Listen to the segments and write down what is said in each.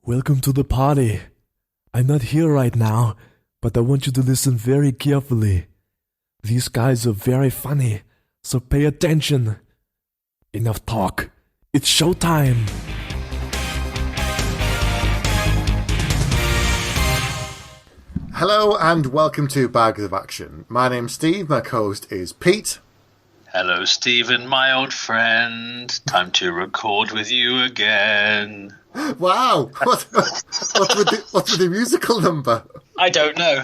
Welcome to the party. I'm not here right now, but I want you to listen very carefully. These guys are very funny, so pay attention. Enough talk. It's showtime. Hello and welcome to Bags of Action. My name's Steve, my co-host is Pete. Hello, Stephen, my old friend. Time to record with you again. Wow! What's with the musical number? I don't know.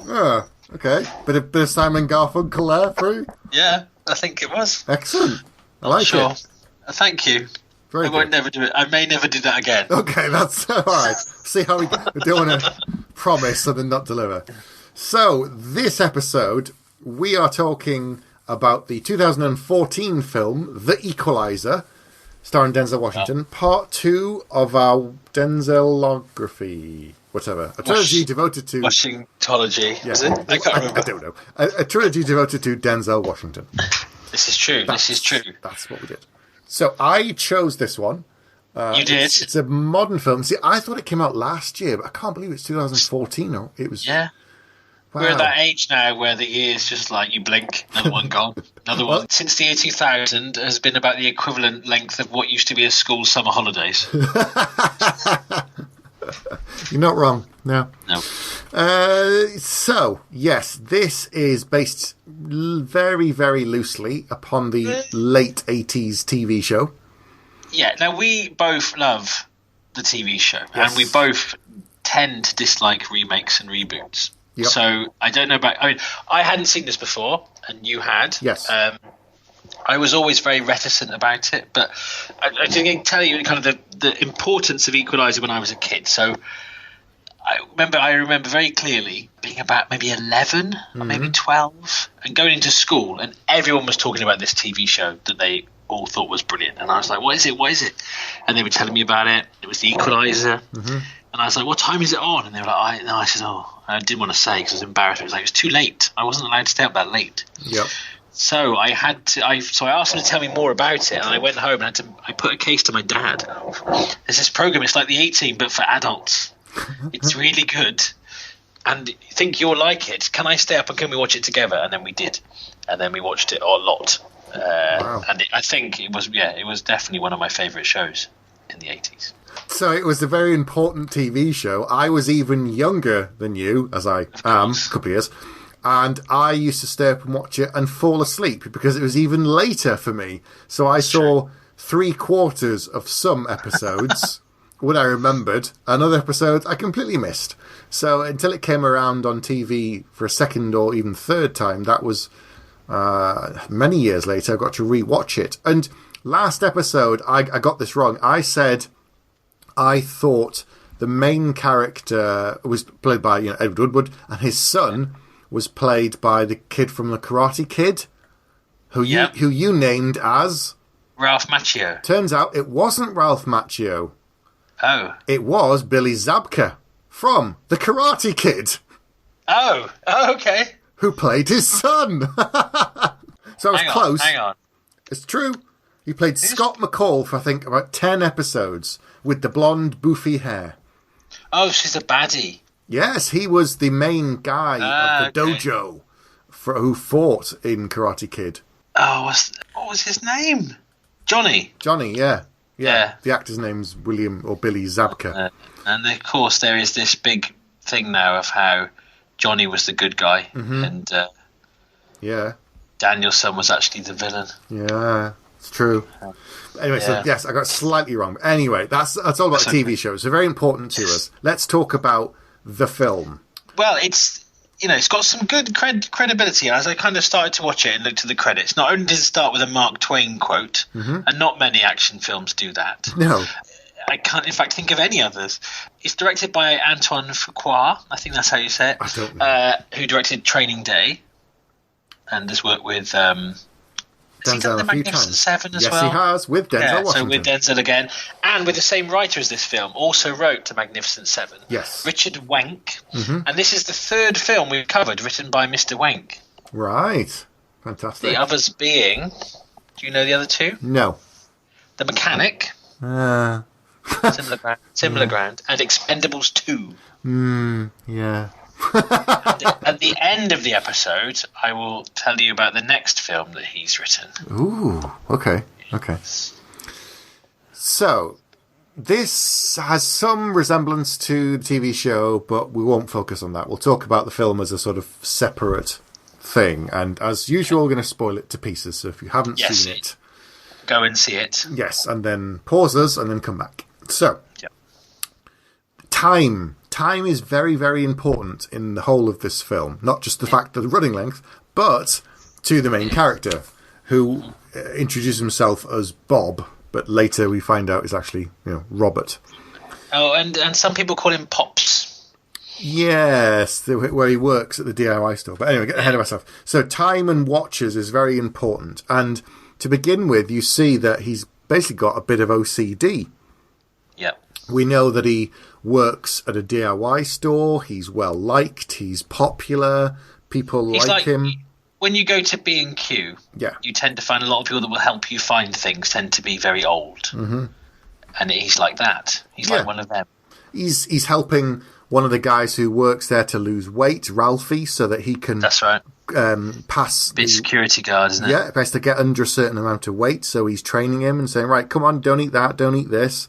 Oh, okay. Bit of Simon Garfunkel there for you? Yeah, I think it was. Excellent. I like it. Thank you. Very I won't never do it. I may never do that again. Okay, that's all right. See how we don't want to promise and then not deliver. So, this episode, we are talking about the 2014 film, The Equalizer, starring Denzel Washington, part 2 of our Denzelography, whatever. A trilogy devoted to... Washingtology, is it? I can't remember. I don't know. A trilogy devoted to Denzel Washington. This is true. This is true. That's what we did. So I chose this one. You did? It's a modern film. See, I thought it came out last year, but I can't believe it's 2014. No, it was... Yeah. Wow. We're at that age now where the year's just like you blink, another one gone, another one. Since the year 2000 has been about the equivalent length of what used to be a school summer holidays. You're not wrong. No. No. Yes, this is based very, very loosely upon the late 80s TV show. Yeah, now we both love the TV show, yes. and we both tend to dislike remakes and reboots. Yep. So I don't know about... I mean, I hadn't seen this before, and you had. Yes. I was always very reticent about it, but I can tell you kind of the importance of Equalizer when I was a kid. So I remember very clearly being about maybe 11 or maybe 12 and going into school, and everyone was talking about this TV show that they all thought was brilliant. And I was like, what is it? And they were telling me about it. It was the Equalizer. Mm-hmm. And I was like, what time is it on? And they were like, I said, I didn't want to say because I was embarrassed. It was like, it was too late. I wasn't allowed to stay up that late. Yep. So I asked him to tell me more about it, and I went home and I put a case to my dad. There's this program, it's like the A-Team, but for adults. It's really good. And I think you'll like it. Can I stay up and can we watch it together? And then we did. And then we watched it a lot. Wow. And I think it was definitely one of my favourite shows in the 80s. So it was a very important TV show. I was even younger than you, as I am, a couple of years, and I used to stay up and watch it and fall asleep because it was even later for me. So I saw 3/4 of some episodes when I remembered, and other episodes I completely missed. So until it came around on TV for a second or even third time, that was many years later, I got to re-watch it. And last episode, I got this wrong. I said... I thought the main character was played by Edward Woodward, and his son was played by the kid from The Karate Kid, who you named as... Ralph Macchio. Turns out it wasn't Ralph Macchio. Oh. It was Billy Zabka from The Karate Kid. Oh, okay. Who played his son. So I was close. Hang on. It's true. He played Scott McCall for, I think, about 10 episodes with the blonde, boofy hair. Oh, she's a baddie. Yes, he was the main guy of the dojo who fought in Karate Kid. Oh, what was his name? Johnny. Johnny, yeah. The actor's name's William or Billy Zabka. And, of course, there is this big thing now of how Johnny was the good guy. Mm-hmm. And Danielson was actually the villain. Yeah. It's true. Anyway, so yes, I got it slightly wrong. But anyway, that's all about TV shows. So very important to us. Let's talk about the film. Well, it's got some good credibility. As I kind of started to watch it and looked at the credits, not only did it start with a Mark Twain quote, and not many action films do that. No. I can't, in fact, think of any others. It's directed by Antoine Faqua. I think that's how you say it. I don't know. Who directed Training Day, and has worked with... Denzel the Magnificent Seven as well? Yes, he has, with Denzel Washington. So with Denzel again. And with the same writer as this film, also wrote The Magnificent Seven. Yes. Richard Wenk. Mm-hmm. And this is the third film we've covered written by Mr. Wenk. Right. Fantastic. The others being... Do you know the other two? No. The Mechanic. Similar ground. And Expendables 2. Yeah. At the end of the episode, I will tell you about the next film that he's written. Ooh, okay. So, this has some resemblance to the TV show, but we won't focus on that. We'll talk about the film as a sort of separate thing. And as usual, we're going to spoil it to pieces. So if you haven't seen it, go and see it. Yes, and then pause us and then come back. So, time. Time is very, very important in the whole of this film. Not just the fact of the running length, but to the main character, who introduces himself as Bob, but later we find out is actually, Robert. Oh, and some people call him Pops. Yes, where he works at the DIY store. But anyway, get ahead of myself. So time and watches is very important. And to begin with, you see that he's basically got a bit of OCD. Yep. We know that he works at a DIY store. He's well liked. He's popular. People like him. When you go to B&Q, you tend to find a lot of people that will help you find things tend to be very old. Mm-hmm. And he's like that. He's like one of them. He's helping one of the guys who works there to lose weight, Ralphie, so that he can That's right. Pass bit security guard, isn't it? Yeah, best to get under a certain amount of weight. So he's training him and saying, right, come on, don't eat that, don't eat this.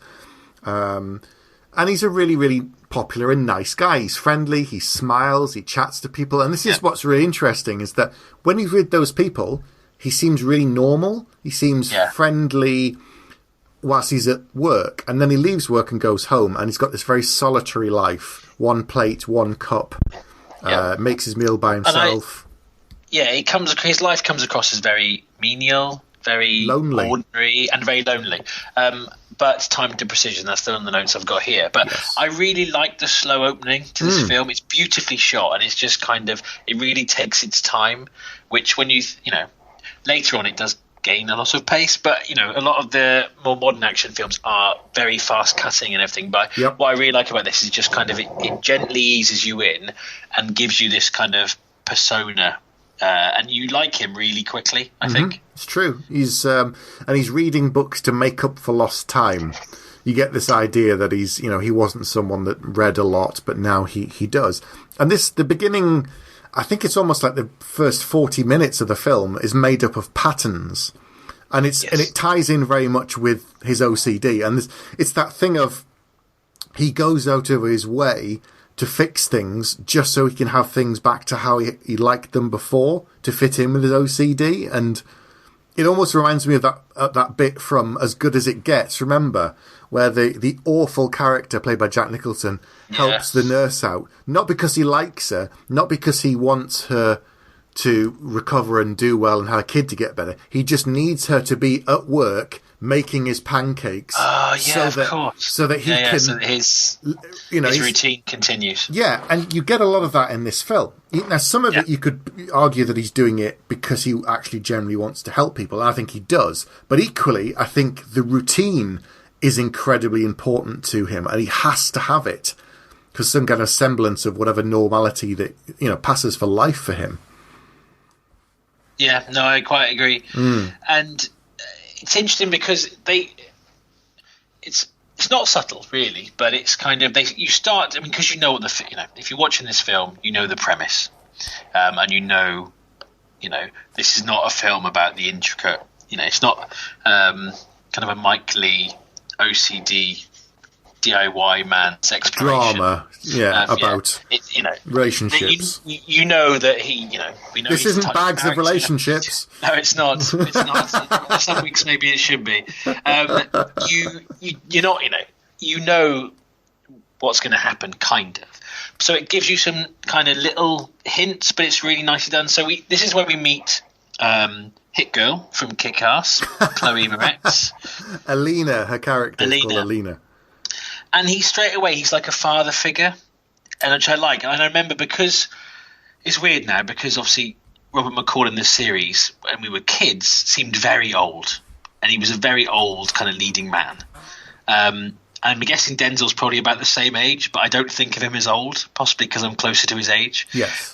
And he's a really, really popular and nice guy. He's friendly, he smiles, he chats to people. And this is what's really interesting, is that when he's with those people, he seems really normal. He seems friendly whilst he's at work. And then he leaves work and goes home, and he's got this very solitary life. One plate, one cup, makes his meal by himself. His life comes across as very menial, very lonely, ordinary, and very lonely. But timed to precision, that's still on the notes I've got here. But I really like the slow opening to this film. It's beautifully shot, and it's just it really takes its time, which when later on it does gain a lot of pace. But, a lot of the more modern action films are very fast cutting and everything. But what I really like about this is just it gently eases you in and gives you this kind of persona. And you like him really quickly, I think. It's true. He's reading books to make up for lost time. You get this idea that he's, he wasn't someone that read a lot, but now he does. And the beginning, I think it's almost like the first 40 minutes of the film is made up of patterns. And and it ties in very much with his OCD. And it's that thing of he goes out of his way to fix things just so he can have things back to how he liked them before, to fit in with his OCD. And it almost reminds me of that bit from As Good As It Gets, remember, where the awful character played by Jack Nicholson helps the nurse out, not because he likes her, not because he wants her to recover and do well and have a kid to get better. He just needs her to be at work making his pancakes, so that he can, so that his routine continues. Yeah, and you get a lot of that in this film. Now, some of it you could argue that he's doing it because he actually generally wants to help people, and I think he does. But equally, I think the routine is incredibly important to him, and he has to have it because some kind of semblance of whatever normality that passes for life for him. Yeah, no, I quite agree, and. It's interesting because it's not subtle really, but it's you start. I mean, because what if you're watching this film, the premise, and this is not a film about the intricate. It's not kind of a Mike Leigh OCD DIY man's exploration. Drama, about relationships. You know that we know this isn't bags of relationships. No, it's not. It's not. Some weeks maybe it should be. You're not. You know what's going to happen, kind of. So it gives you some kind of little hints, but it's really nicely done. So this is where we meet Hit Girl from Kick-Ass, Chloe Moretz. Alina, her character is called Alina. And he's like a father figure, and which I like. And I remember because it's weird now because obviously Robert McCall in this series, when we were kids, seemed very old, and he was a very old kind of leading man. I'm guessing Denzel's probably about the same age, but I don't think of him as old, possibly because I'm closer to his age. Yes.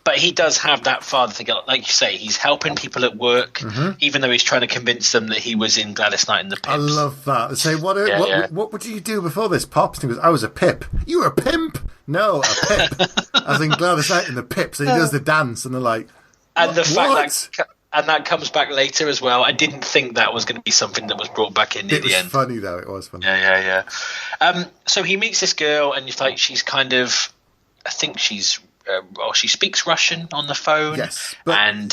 But he does have that father thing. Like you say, he's helping people at work, even though he's trying to convince them that he was in Gladys Knight and the Pips. I love that. They say, what did you do before this, Pops? And he goes, I was a pip. You were a pimp? No, a pip. As in Gladys Knight and the Pips. And he does the dance, and they're like, and the fact that comes back later as well. I didn't think that was going to be something that was brought back in near the end. It was funny, though. It was funny. Yeah. So he meets this girl, and she's kind of, I think she's, she speaks Russian on the phone. Yes, but and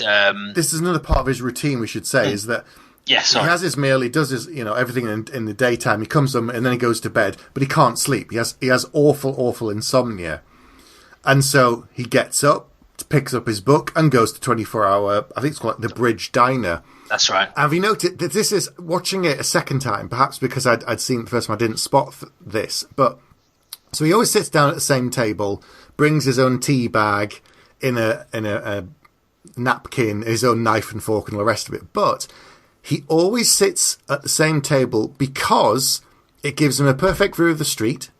this is another part of his routine, we should say, is that he has his meal, he does his, everything in the daytime. He comes home and then he goes to bed, but he can't sleep. He has awful insomnia, and so he gets up, picks up his book, and goes to 24-hour. I think it's called the Bridge Diner. That's right. Have you noted that this is watching it a second time? Perhaps because I'd seen it the first time, I didn't spot this, but so he always sits down at the same table, brings his own tea bag in a napkin, his own knife and fork and all the rest of it. But he always sits at the same table because it gives him a perfect view of the street.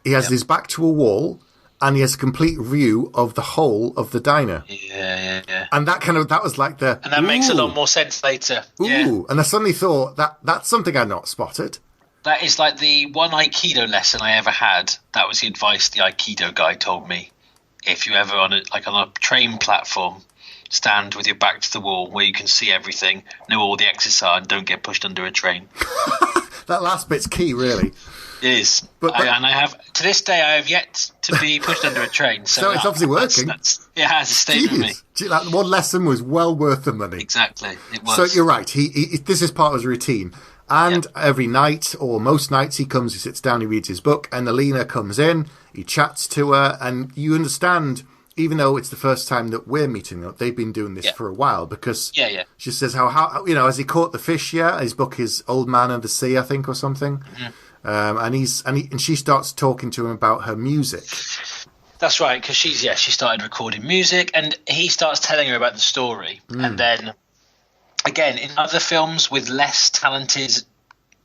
He has his back to a wall, and he has a complete view of the whole of the diner. Yeah. And that was like the... And that makes a lot more sense later. Ooh. Yeah. And I suddenly thought, that's something I'd not spotted. That is like the one Aikido lesson I ever had. That was the advice the Aikido guy told me. If you ever on a train platform, stand with your back to the wall where you can see everything, know all the exits are, and don't get pushed under a train. That last bit's key, really. It is. And I have, to this day, I have yet to be pushed under a train. So it's obviously working. It has stayed with me. That one lesson was well worth the money. Exactly, it was. So you're right. This is part of his routine. And every night, or most nights, he sits down, he reads his book, and Alina comes in, he chats to her, and you understand, even though it's the first time that we're meeting them, they've been doing this for a while, because she says, how has he caught the fish yet? His book is Old Man of the Sea, I think, or something. Mm-hmm. And she starts talking to him about her music. That's right, because she started recording music, and he starts telling her about the story, and then... Again, in other films with less talented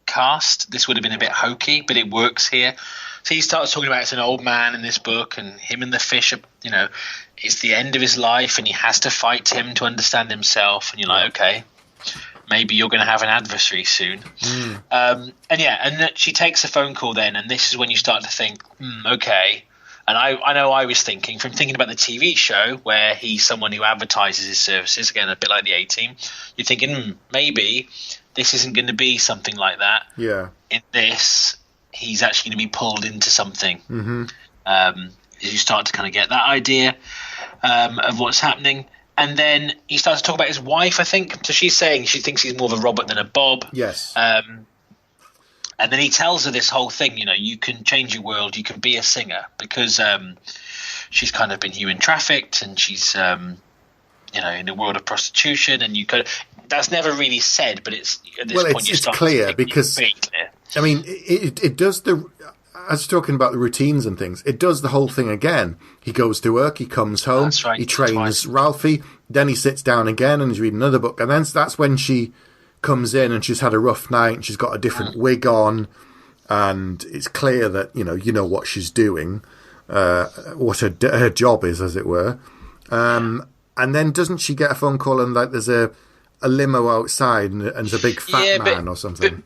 cast, this would have been a bit hokey, but it works here. So he starts talking about it's an old man in this book, and him and the fish, it's the end of his life, and he has to fight him to understand himself. And you're like, okay, maybe you're going to have an adversary soon. And she takes a phone call then, and this is when you start to think, okay. And I know I was thinking, from thinking about the TV show where he's someone who advertises his services, again, a bit like the A-Team, you're thinking, maybe this isn't going to be something like that. Yeah. In this, he's actually going to be pulled into something. Mm-hmm. You start to kind of get that idea of what's happening. And then he starts to talk about his wife, I think. So she's saying she thinks he's more of a Robert than a Bob. Yes. And then he tells her this whole thing, you can change your world, you can be a singer, because she's kind of been human trafficked, and she's, in the world of prostitution, and that's never really said, but it's at this point it's clear, because clear. I mean, it does as talking about the routines and things, it does the whole thing again. He goes to work, he comes home, right, he trains Ralphie, then he sits down again and he's reading another book, and then that's when she comes in and she's had a rough night and she's got a different wig on, and it's clear that you know what she's doing, what her job is, as it were. And then doesn't she get a phone call and there's a limo outside and there's a big fat man or something?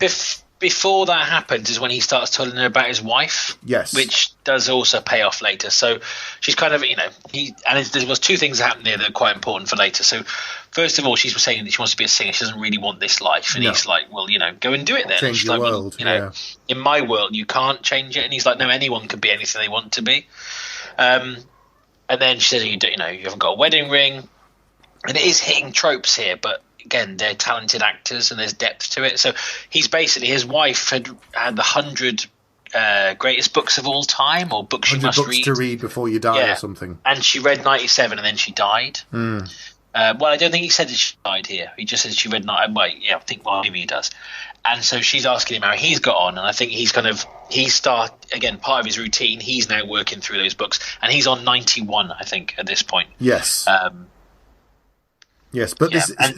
Before that happens is when he starts telling her about his wife. Yes. Which does also pay off later. So she's kind of, there was two things that happened there that are quite important for later. So first of all, she's saying that she wants to be a singer. She doesn't really want this life. And he's like, well, go and do it then. Change your world. In my world, you can't change it. And he's like, no, anyone can be anything they want to be. And then she says, you haven't got a wedding ring. And it is hitting tropes here, but again, they're talented actors and there's depth to it. So he's basically, his wife had the 100 greatest books of all time, or books you must read. To read before you die or something. And she read 97 and then she died. Well, I don't think he said that she died here. He just said she read 9. Well, yeah, I think maybe he does. And so she's asking him how he's got on, and I think again, part of his routine, he's now working through those books, and he's on 91, I think, at this point. Yes. Yes, but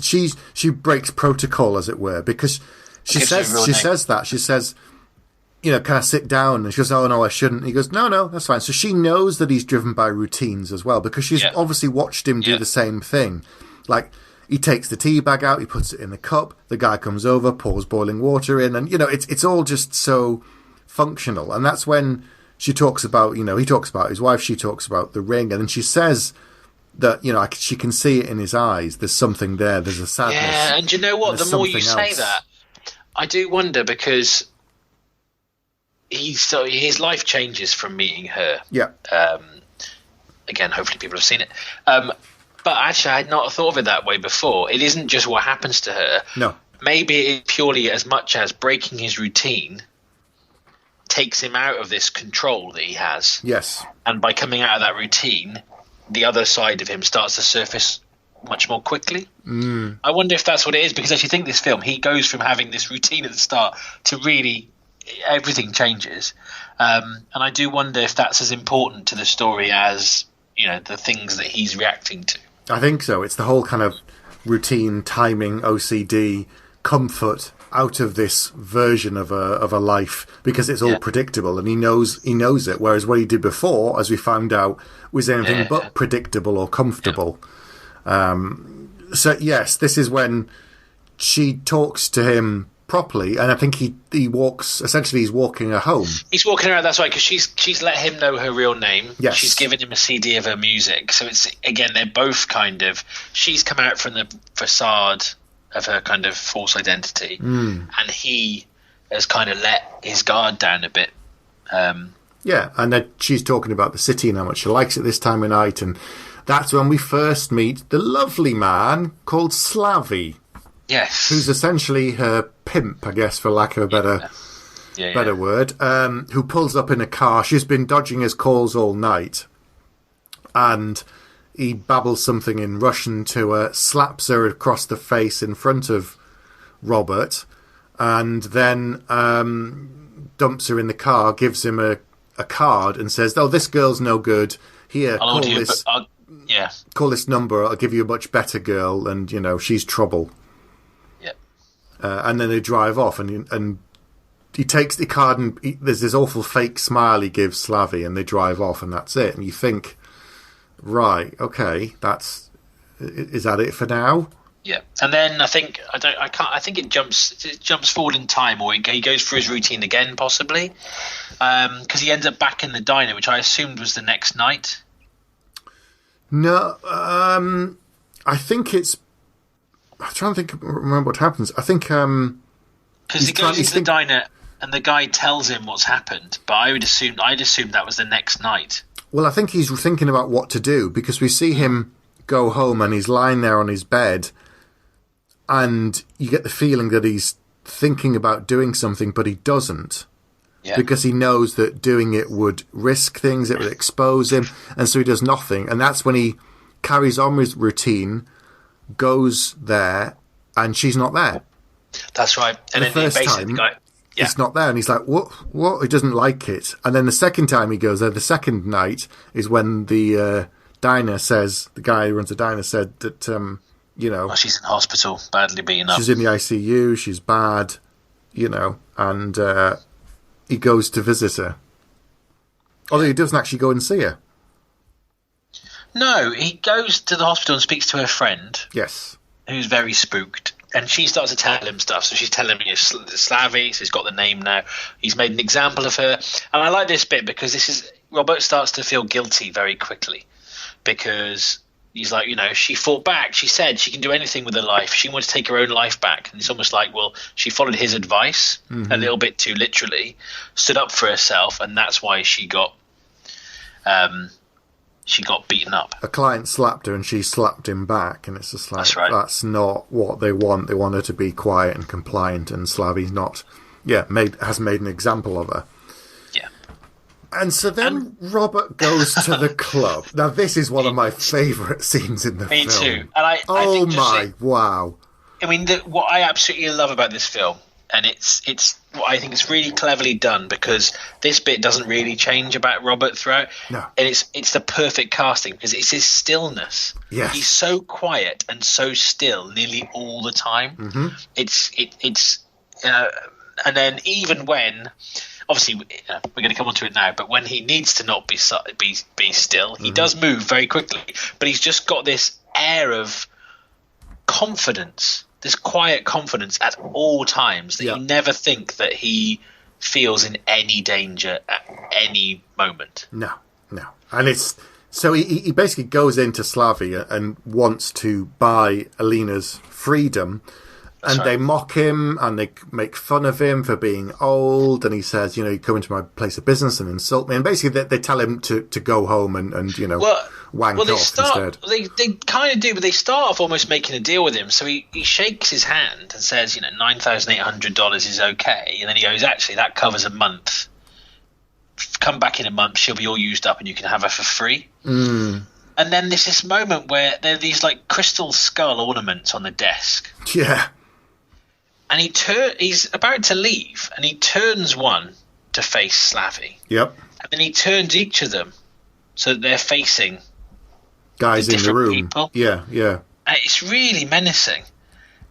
she breaks protocol, as it were, because she says can I sit down? And she goes, oh, no, I shouldn't. He goes, no, that's fine. So she knows that he's driven by routines as well, because she's obviously watched him do the same thing. Like, he takes the tea bag out, he puts it in the cup, the guy comes over, pours boiling water in, and, it's all just so functional. And that's when she talks about, he talks about his wife, she talks about the ring, and then she says that, she can see it in his eyes. There's something there. There's a sadness. Yeah, and you know what? The more you say that, I do wonder, because his life changes from meeting her. Yeah. Again, hopefully people have seen it. But actually, I had not thought of it that way before. It isn't just what happens to her. No. Maybe it is purely as much as breaking his routine takes him out of this control that he has. Yes. And by coming out of that routine, the other side of him starts to surface much more quickly. I wonder if that's what it is, because as you think this film, he goes from having this routine at the start to really everything changes. And I do wonder if that's as important to the story as, the things that he's reacting to. I think so. It's the whole kind of routine, timing, OCD, comfort out of this version of a life, because it's all predictable, and he knows it. Whereas what he did before, as we found out, was anything but predictable or comfortable. So yes, this is when she talks to him properly, and I think he walks. Essentially, he's walking her home. He's walking her. That's right, because she's let him know her real name. Yes. She's given him a CD of her music. So it's, again, they're both kind of. She's come out from the facade of her kind of false identity, and he has kind of let his guard down a bit. And then she's talking about the city and how much she likes it this time of night, and that's when we first meet the lovely man called Slavy. Yes. Who's essentially her pimp, I guess, for lack of a better word, who pulls up in a car. She's been dodging his calls all night, and he babbles something in Russian to her, slaps her across the face in front of Robert, and then dumps her in the car, gives him a card and says, oh, this girl's no good. Here, call this number. I'll give you a much better girl, and, she's trouble. And then they drive off, and he takes the card, and there's this awful fake smile he gives Slavy, and they drive off, and that's it. And you think, right, okay, is that it for now? Yeah, and then I think it jumps forward in time, or he goes through his routine again, possibly, because he ends up back in the diner, which I assumed was the next night. No, I think it's. I'm trying to remember what happens. I think because he goes into the diner and the guy tells him what's happened, but I'd assume that was the next night. Well, I think he's thinking about what to do, because we see him go home and he's lying there on his bed, and you get the feeling that he's thinking about doing something, but he doesn't. Yeah. Because he knows that doing it would risk things, it would expose him, and so he does nothing. And that's when he carries on his routine, goes there, and she's not there. That's right. And the first time, it's not there, and he's like, what? He doesn't like it. And then the second time he goes there, the second night, is when the diner says, the guy who runs the diner said that, she's in hospital, badly beaten up. She's in the ICU, she's bad, and he goes to visit her. Although he doesn't actually go and see her. No, he goes to the hospital and speaks to her friend. Yes. Who's very spooked. And she starts to tell him stuff. So she's telling him Slavy, so he's got the name now. He's made an example of her. And I like this bit because Robert starts to feel guilty very quickly. Because he's like, she fought back. She said she can do anything with her life. She wants to take her own life back. And it's almost like, well, she followed his advice a little bit too literally, stood up for herself, and that's why she got beaten up. A client slapped her and she slapped him back, and it's just like, that's right. That's not what they want. They want her to be quiet and compliant, and Slavy's not. Has made an example of her. Yeah. And so then Robert goes to the club. Now this is one of my favourite scenes in the film. Me too. And I think wow. I mean, what I absolutely love about this film, and it's I think it's really cleverly done, because this bit doesn't really change about Robert throughout. No. And it's the perfect casting, because it's his stillness. Yes. He's so quiet and so still nearly all the time. Mm-hmm. And then even when, obviously we're going to come on to it now, but when he needs to not be still, he does move very quickly. But he's just got this air of confidence, this quiet confidence at all times that you never think that he feels in any danger at any moment. No. And it's so he basically goes into Slavia and wants to buy Alina's freedom. And they mock him and they make fun of him for being old. And he says, you come into my place of business and insult me. And basically they tell him to go home and wank off instead. They kind of do, but they start off almost making a deal with him. So he shakes his hand and says, $9,800 is okay. And then he goes, actually, that covers a month. Come back in a month, she'll be all used up and you can have her for free. And then there's this moment where there are these like crystal skull ornaments on the desk. Yeah. And he's about to leave, and he turns one to face Slavy. Yep. And then he turns each of them so that they're facing guys in the room. People. Yeah. And it's really menacing.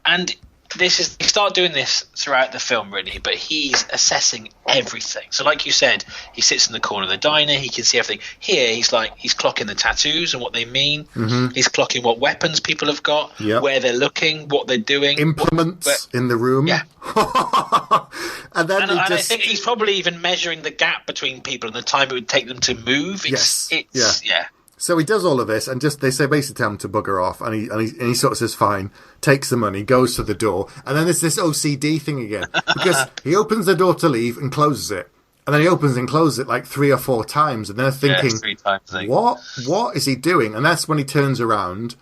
And they start doing this throughout the film, really, but he's assessing everything. So like you said, he sits in the corner of the diner, he can see everything. Here he's clocking the tattoos and what they mean. He's clocking what weapons people have got, where they're looking, what they're doing, implements in the room. Yeah. and I think he's probably even measuring the gap between people and the time it would take them to move. Yeah. So he does all of this, and they say basically tell him to bugger off, and he sort of says fine, takes the money, goes to the door, and then there's this OCD thing again, because he opens the door to leave and closes it, and then he opens and closes it like 3 or 4 times, and they're thinking, 3 times, I think. What is he doing? And that's when he turns around,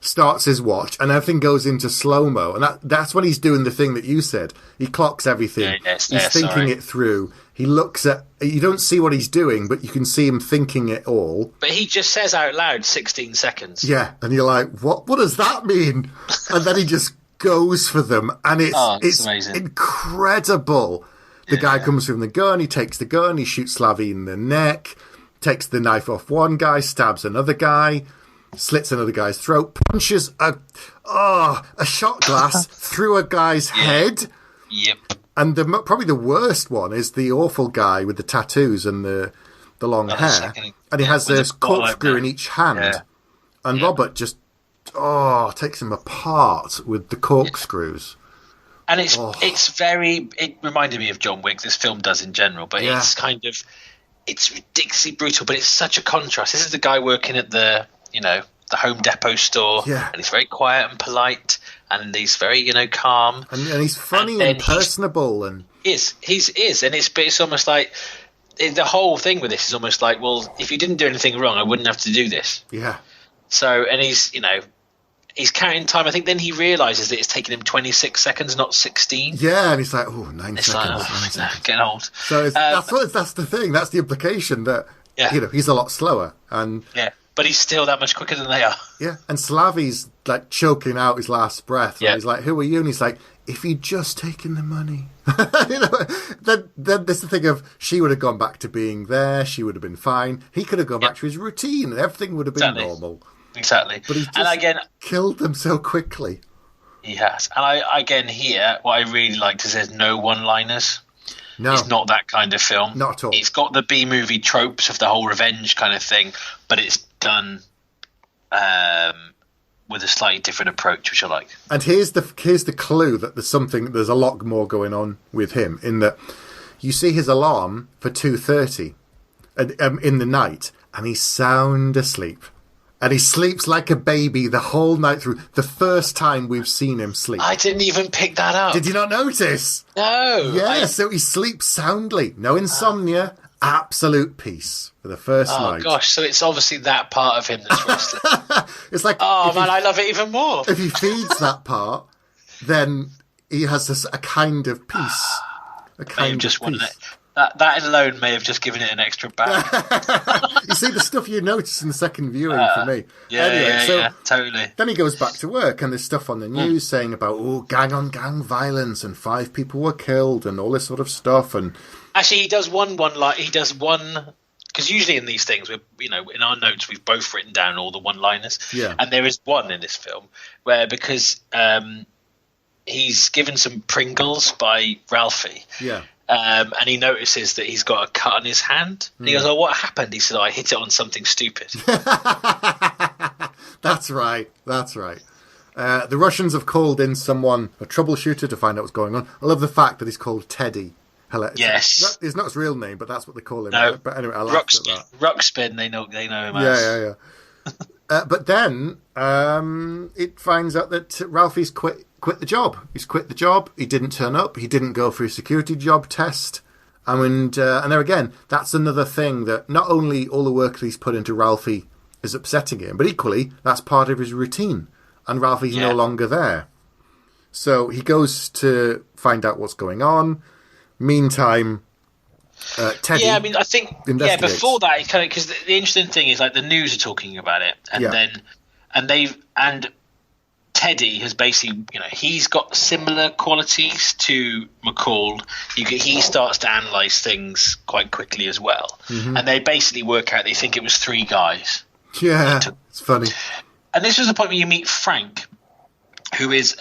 starts his watch, and everything goes into slow-mo, and that's when he's doing the thing that you said. He clocks everything. He's thinking it through. He looks at... You don't see what he's doing, but you can see him thinking it all. But he just says out loud 16 seconds. Yeah, and you're like, what does that mean? And then he just goes for them, and it's amazing. Incredible. The guy comes from the gun, he takes the gun, he shoots Slavy in the neck, takes the knife off one guy, stabs another guy, slits another guy's throat, punches a shot glass through a guy's head. Yep. And probably the worst one is the awful guy with the tattoos and the long hair. And he has this corkscrew in each hand. Yeah. And Robert just takes him apart with the corkscrews. And it reminded me of John Wick, this film does in general, but it's ridiculously brutal, but it's such a contrast. This is the guy working at the Home Depot store, and he's very quiet and polite, and he's very, calm. And he's funny and personable. He is. And it's almost like, the whole thing with this is almost like, well, if you didn't do anything wrong, I wouldn't have to do this. Yeah. So, and he's counting time. I think then he realises that it's taken him 26 seconds, not 16. Yeah, and he's like, 9 seconds. Like, 9 seconds. Getting old. So that's the thing. That's the implication that, he's a lot slower. And but he's still that much quicker than they are. Yeah, and Slavy's like choking out his last breath. And he's like, who are you? And he's like, if you'd just taken the money. Then there's the thing of, she would have gone back to being there. She would have been fine. He could have gone back to his routine and everything would have been normal. Exactly. But he's just killed them so quickly. He has. And here, what I really liked is there's no one-liners. No. It's not that kind of film. Not at all. It's got the B-movie tropes of the whole revenge kind of thing, but it's done with a slightly different approach, which I like. And here's the clue that there's a lot more going on with him, in that you see his alarm for 2:30 in the night, and he's sound asleep. And he sleeps like a baby the whole night through. The first time we've seen him sleep. I didn't even pick that up. Did you not notice? No. Yeah, so he sleeps soundly. No insomnia. Absolute peace for the first night. Oh, gosh. So it's obviously that part of him that's restless. It's like... Oh, man, I love it even more. If he feeds that part, then he has a kind of peace. A kind of peace. That alone may have just given it an extra back. You see the stuff you notice in the second viewing for me. Yeah, totally. Then he goes back to work, and there's stuff on the news saying about gang-on-gang violence, and 5 people were killed, and all this sort of stuff. And actually, he does one because usually in these things, in our notes we've both written down all the one-liners. Yeah. And there is one in this film where because he's given some Pringles by Ralphie. Yeah. and he notices that he's got a cut on his hand. And he goes, "Oh, what happened?" He said, "Oh, I hit it on something stupid." That's right. The Russians have called in someone, a troubleshooter, to find out what's going on. I love the fact that he's called Teddy. Yes. It's not his real name, but that's what they call him. No. But anyway, I laughed at that. Ruxpin, they know him as. Yeah. But then it finds out that Ralphie's quit the job. He's quit the job. He didn't turn up. He didn't go for his security job test. And there again, that's another thing that not only all the work that he's put into Ralphie is upsetting him, but equally that's part of his routine. And Ralphie's no longer there. So he goes to find out what's going on. Meantime, Teddy. Yeah, I mean, I think before that, it kind of, because the interesting thing is like the news are talking about it, and Teddy has basically, he's got similar qualities to McCall. He starts to analyze things quite quickly as well, and they basically work out. They think it was 3 guys. Yeah, it's funny. And this was the point where you meet Frank, who is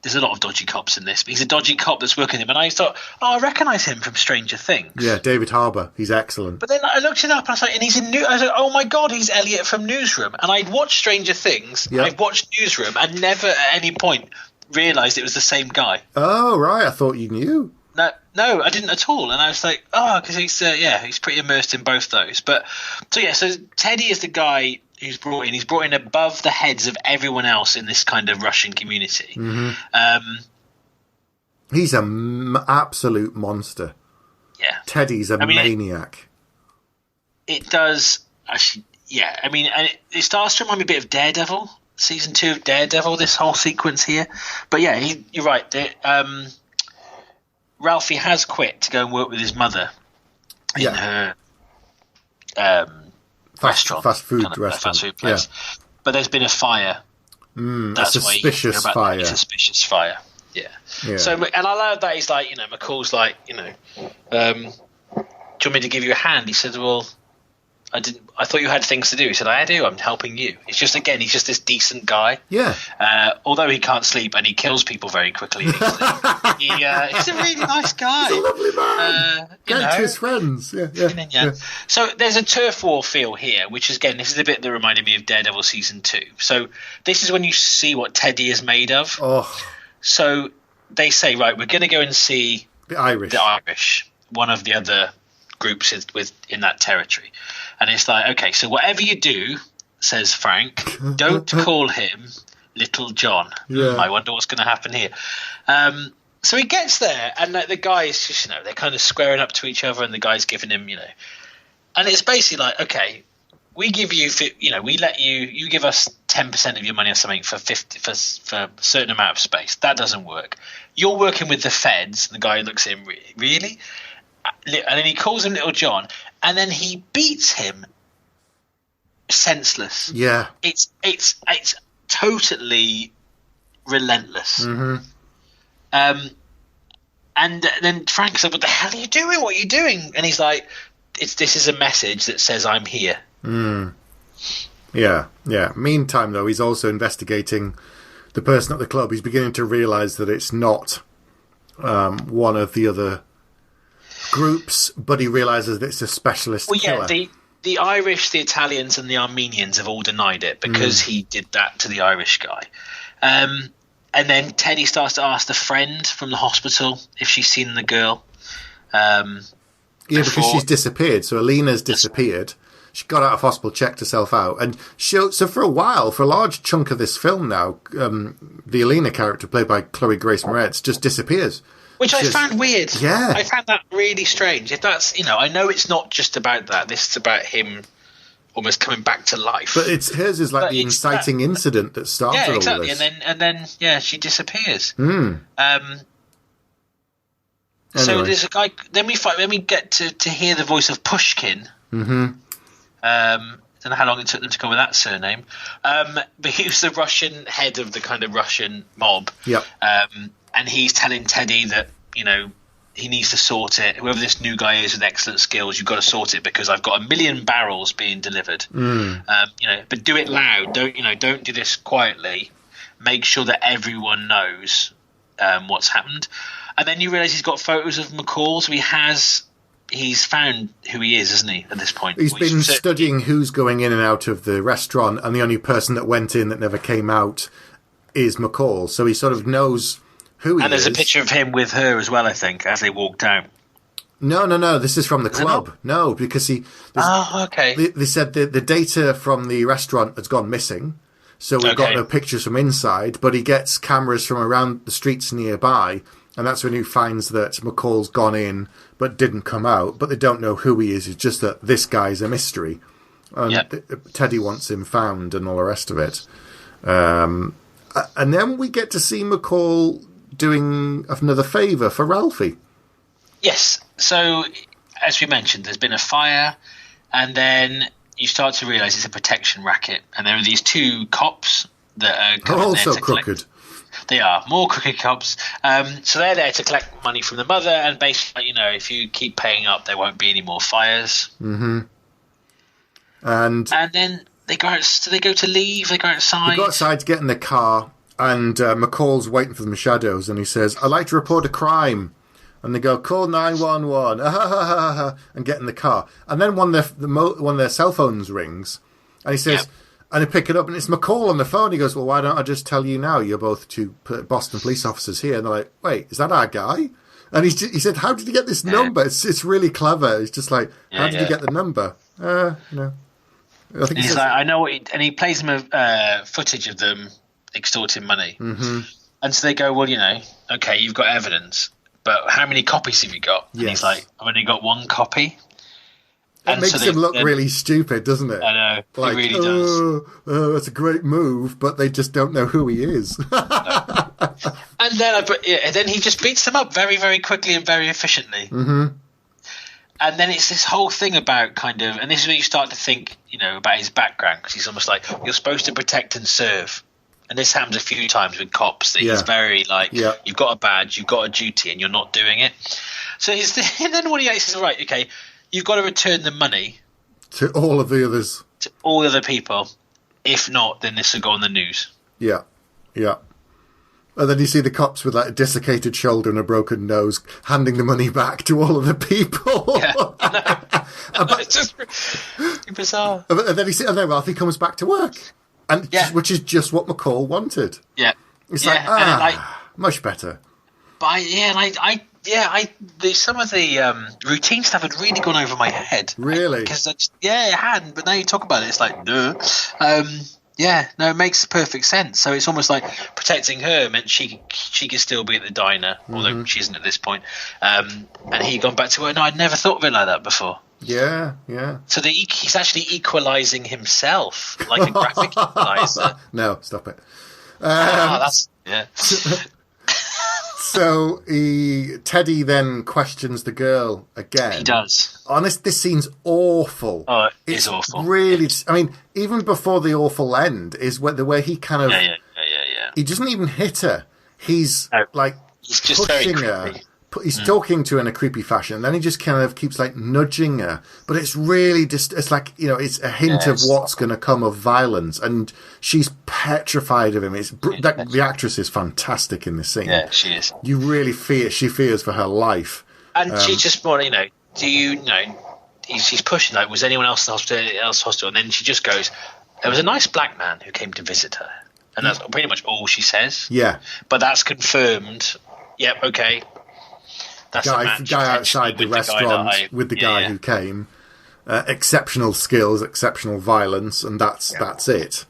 there's a lot of dodgy cops in this, but he's a dodgy cop that's working him. And I thought, I recognise him from Stranger Things. Yeah, David Harbour. He's excellent. But then I looked it up and I was like, and he's in I was like, oh my God, he's Elliot from Newsroom. And I'd watched Stranger Things, I'd watched Newsroom, and never at any point realised it was the same guy. Oh, right. I thought you knew. No, I didn't at all. And I was like, because he's pretty immersed in both those. But so Teddy is the guy who's brought in. He's brought in above the heads of everyone else in this kind of Russian community. He's an absolute monster. Yeah. Teddy's a maniac. It does actually. Yeah, I mean, it starts to remind me a bit of Daredevil, season 2 of Daredevil. This whole sequence here, but yeah, you're right. Ralphie has quit to go and work with his mother in her restaurant, fast food place. Yeah. But there's been a fire. That's a suspicious fire. A suspicious fire. Yeah. So, and I love that he's like, McCall's like, do you want me to give you a hand? He said, well, I thought you had things to do. He said, I do. I'm helping you. It's just, again, he's just this decent guy. Yeah. Although he can't sleep and he kills people very quickly. He's a really nice guy. He's a lovely man. To his friends. Yeah. So there's a turf war feel here, which is, again, this is a bit that reminded me of Daredevil season 2. So this is when you see what Teddy is made of. Oh. So they say, right, we're going to go and see the Irish, one of the other groups in that territory. And it's like, okay, so whatever you do, says Frank, don't call him Little John. Yeah. I wonder what's going to happen here. So he gets there, and the guys just, they're kind of squaring up to each other, and the guy's giving him, and it's basically like, okay, we give you, we let you give us 10% of your money or something for a certain amount of space. That doesn't work. You're working with the feds. The guy looks at him, really? And then he calls him Little John, and then he beats him senseless. Yeah. It's totally relentless. And then Frank's like, what the hell are you doing? What are you doing? And he's like, this is a message that says I'm here. Yeah. Meantime, though, he's also investigating the person at the club. He's beginning to realise that it's not one of the other groups, but he realises that it's a specialist killer. The Irish, the Italians, and the Armenians have all denied it because he did that to the Irish guy. And then Teddy starts to ask the friend from the hospital if she's seen the girl. Because she's disappeared. So Alina's disappeared. She got out of hospital, checked herself out, and so for a while, for a large chunk of this film now, the Alina character, played by Chloe Grace Moretz, just disappears. Which I found weird. Yeah. I found that really strange. If that's, I know it's not just about that. This is about him almost coming back to life. But hers is like the inciting incident that started all exactly. this. And then she disappears. Anyway. So there's a guy. Then we get to hear the voice of Pushkin. Don't know how long it took them to come with that surname. But he was the Russian head of the kind of Russian mob. Yep. And he's telling Teddy that, he needs to sort it. Whoever this new guy is with excellent skills, you've got to sort it because I've got 1 million barrels being delivered. But do it loud. Don't do this quietly. Make sure that everyone knows what's happened. And then you realise he's got photos of McCall, so he's found who he is, isn't he, at this point? He's been studying who's going in and out of the restaurant, and the only person that went in that never came out is McCall. So he sort of knows who he is. And there's a picture of him with her as well, I think, as they walked out. No. This is from the club. No, because okay. They said the data from the restaurant has gone missing, so we've got no pictures from inside, but he gets cameras from around the streets nearby, and that's when he finds that McCall's gone in but didn't come out, but they don't know who he is. It's just that this guy's a mystery. And Teddy wants him found and all the rest of it. And then we get to see McCall doing another favour for Ralphie. Yes. So, as we mentioned, there's been a fire, and then you start to realise it's a protection racket. And there are these two cops that are also crooked. They are more crooked cops. So they're there to collect money from the mother, and basically, if you keep paying up, there won't be any more fires. Mm-hmm. And then they go out. Do they go to leave? They go outside. They go outside to get in the car, and McCall's waiting for them in the shadows, and he says, "I'd like to report a crime." And they go, "Call 911," and get in the car. And then one of their cell phones rings, and he says, and they pick it up, and it's McCall on the phone. He goes, "Well, why don't I just tell you now? You're both two Boston police officers here." And they're like, "Wait, is that our guy?" And he said, "How did you get this number? It's really clever." It's just like, "How did you get the number?" I think he's like, "I know what," and he plays them footage of them extorting money. Mm-hmm. And so they go, "Well, okay, you've got evidence, but how many copies have you got?" And he's like, "I've only got one copy." It makes him look really stupid, doesn't it? I know, like, it really does. That's a great move, but they just don't know who he is. No. And then he just beats them up very, very quickly and very efficiently. Mm-hmm. And then it's this whole thing about and this is where you start to think, about his background, because he's almost like, you're supposed to protect and serve. And this happens a few times with cops, that he's very like, you've got a badge, you've got a duty, and you're not doing it. So and then what he says, right, okay, you've got to return the money to all of the others. To all other people. If not, then this will go on the news. Yeah. And then you see the cops with like a desiccated shoulder and a broken nose handing the money back to all of the people. Yeah, it's just bizarre. And then Ralphie comes back to work, which is just what McCall wanted. Yeah, it's much better. But some of the routine stuff had really gone over my head. Really? Because it hadn't. But now you talk about it, it's like, no. It makes perfect sense. So it's almost like protecting her meant she could still be at the diner, although she isn't at this point. And he'd gone back to her. No, I'd never thought of it like that before. Yeah. So he's actually equalising himself, like a graphic equalizer. No, stop it. So Teddy then questions the girl again. He does. Honest, this scene's awful. Oh, it's awful. Really, I mean, even before the awful end is the way he kind of. Yeah. He doesn't even hit her. He's he's just pushing very her. He's talking to her in a creepy fashion, and then he just kind of keeps like nudging her. But it's really just, it's like, it's a hint of what's going to come of violence, and she's petrified of him. The actress is fantastic in this scene. Yeah, she is. You really she fears for her life. And she just more, do you know, she's pushing, like, was anyone else in the hospital? And then she just goes, there was a nice black man who came to visit her. And that's pretty much all she says. Yeah. But that's confirmed. Yep, okay. That's guy outside the restaurant with the guy who came. Exceptional skills, exceptional violence, and that's it.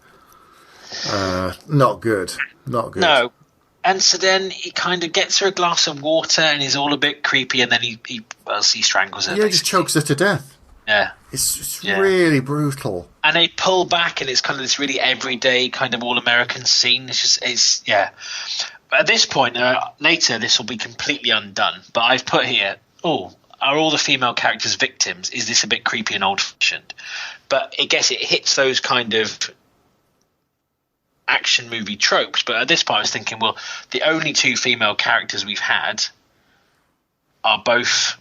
Not good. No. And so then he kind of gets her a glass of water, and he's all a bit creepy, and then he strangles her. Yeah, he just chokes her to death. Yeah. It's really brutal. And they pull back, and it's kind of this really everyday kind of all-American scene. But at this point, later, this will be completely undone. But I've put here, are all the female characters victims? Is this a bit creepy and old-fashioned? But I guess it hits those kind of action movie tropes. But at this point, I was thinking, well, the only two female characters we've had are both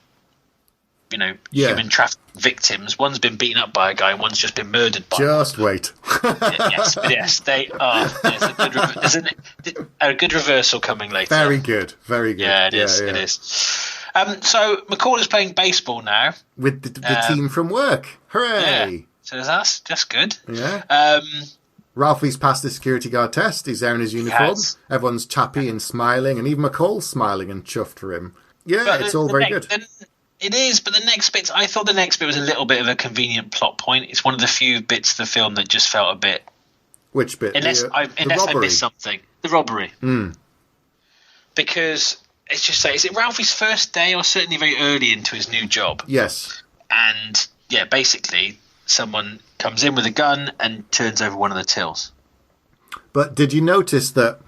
human trafficking victims. One's been beaten up by a guy, and one's just been murdered by. Just wait. yes, they are. There's a good reversal coming later. Very good. Yeah, it is. It is. So McCall is playing baseball now with the team from work. Hooray! Yeah. So that's good. Yeah. Ralphie's passed the security guard test. He's there in his uniform. Everyone's chappy and smiling, and even McCall's smiling and chuffed for him. Yeah, it's all very good. It is, but I thought the next bit was a little bit of a convenient plot point. It's one of the few bits of the film that just felt a bit... Which bit? Unless I missed something. The robbery. Because it's just is it Ralphie's first day or certainly very early into his new job? Yes. And, basically, someone comes in with a gun and turns over one of the tills. But did you notice that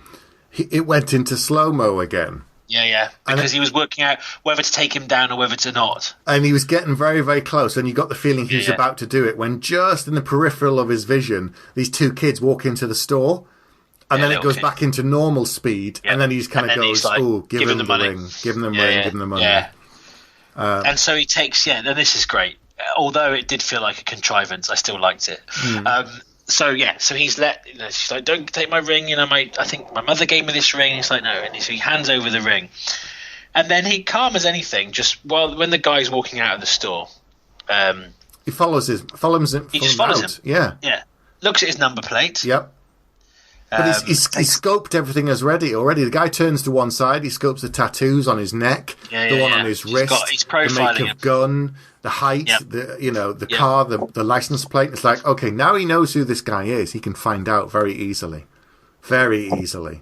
it went into slow-mo again? Yeah, because he was working out whether to take him down or whether to not. And he was getting very, very close, and you got the feeling he was about to do it, when just in the peripheral of his vision, these two kids walk into the store, and then it goes back into normal speed, and then he just kind of goes, give him the money. Ring, give him the ring, give him the money. Yeah. And so he takes, and this is great. Although it did feel like a contrivance, I still liked it. So he's she's like, don't take my ring. I think my mother gave me this ring. He's like, no, and so he hands over the ring, and then he, calm as anything, just when the guy's walking out of the store, he follows him. He just follows him. Yeah. Looks at his number plate. Yep. But he's scoped everything as ready already. The guy turns to one side. He scopes the tattoos on his neck, the one on his wrist, he's profiling the make of gun, the height, the car, the license plate. It's like, okay, now he knows who this guy is. He can find out very easily. Very easily.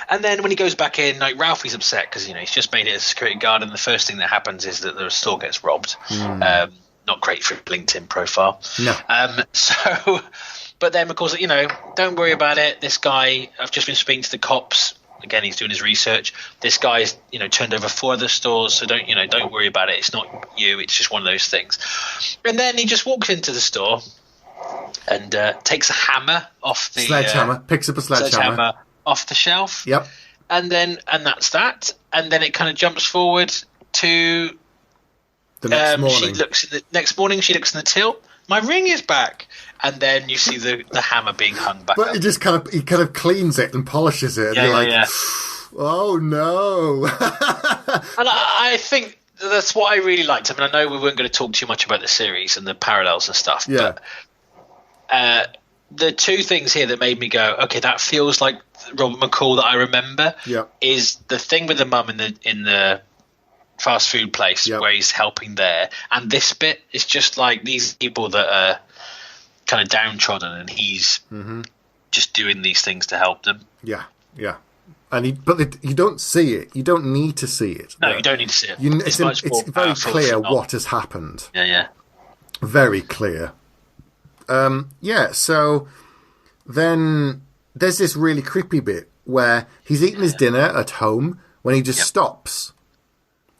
And then when he goes back in, Ralphie's upset because he's just made it as a security guard, and the first thing that happens is that the store gets robbed. Not great for a LinkedIn profile. No. But then, of course, don't worry about it. This guy, I've just been speaking to the cops. Again, he's doing his research. This guy's, turned over 4 other stores, so don't worry about it. It's not you. It's just one of those things. And then he just walks into the store and takes a hammer off the sledgehammer. Picks up a sledgehammer off the shelf. Yep. And that's that. And then it kind of jumps forward to the next morning. Next morning, she looks in the till. My ring is back. And then you see the hammer being hung back. But he kind of cleans it and polishes it. And you're like, oh no. And I think that's what I really liked. I know we weren't going to talk too much about the series and the parallels and stuff. Yeah. But the two things here that made me go, okay, that feels like Robert McCall that I remember. Yeah. Is the thing with the mum in the fast food place where he's helping there, and this bit is just like these people that are kind of downtrodden, and he's just doing these things to help them. Yeah. And you don't see it. You don't need to see it. No, you don't need to see it. It's very clear what has happened. Yeah. Very clear. So then there's this really creepy bit where he's eating his dinner at home when he just stops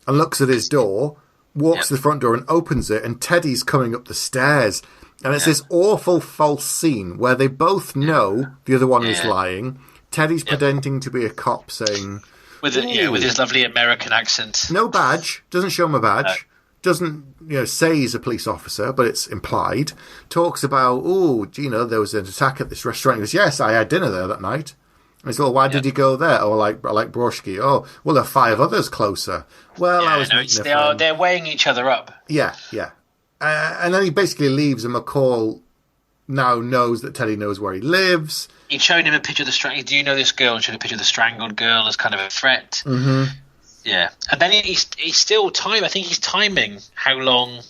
and looks at his door, walks to the front door and opens it, and Teddy's coming up the stairs. And it's this awful false scene where they both know the other one is lying. Teddy's pretending to be a cop, saying... With his lovely American accent. No badge. Doesn't show him a badge. No. Doesn't say he's a police officer, but it's implied. Talks about, there was an attack at this restaurant. He goes, yes, I had dinner there that night. And he's like, why did you go there? Oh, I like broshki. Oh, well, there are 5 others closer. Well, I was meeting a friend. They're weighing each other up. Yeah. And then he basically leaves, and McCall now knows that Teddy knows where he lives. He'd shown him a picture of the strangled. Do you know this girl? And showed a picture of the strangled girl as kind of a threat. Mm-hmm. Yeah, and then he's still I think he's timing how long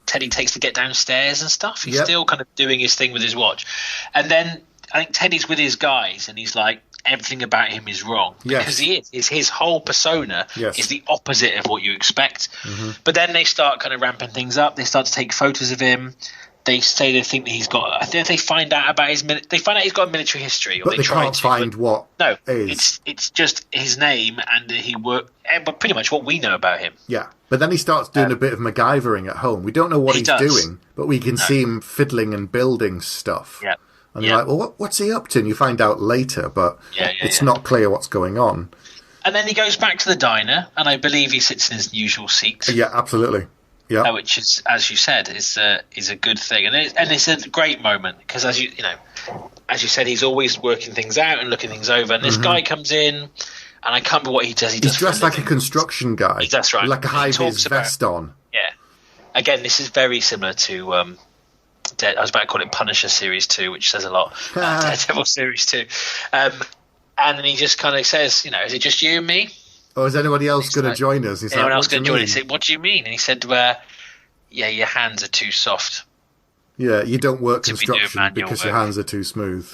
Teddy takes to get downstairs and stuff. He's still kind of doing his thing with his watch, and then I think Teddy's with his guys, and he's like, everything about him is wrong because he is. His whole persona is the opposite of what you expect. Mm-hmm. But then they start kind of ramping things up. They start to take photos of him. They say they think that he's got. I think they find out about his. They find out he's got a military history, or but they can't find what. No, is. It's just his name, and he worked. But pretty much what we know about him. Yeah, but then he starts doing a bit of MacGyvering at home. We don't know what he's doing, but we can see him fiddling and building stuff. Yeah. And you're like, well, what's he up to? And you find out later, but it's not clear what's going on. And then he goes back to the diner, and I believe he sits in his usual seat. Yeah, absolutely. Yeah. which is, as you said, is a good thing, and it's a great moment because as you said, he's always working things out and looking things over, and this guy comes in, and I can't remember what he does. He's dressed like a construction guy. That's right. Like a high-vis vest on. Yeah. Again, this is very similar to I was about to call it Punisher Series 2, which says a lot. Daredevil Series 2. And then he just kind of says, is it just you and me? Or is anybody else going to join us? He's anyone like, else going to join us? He said, what do you mean? And he said, yeah, your hands are too soft. Yeah, you don't work construction because your hands are too smooth.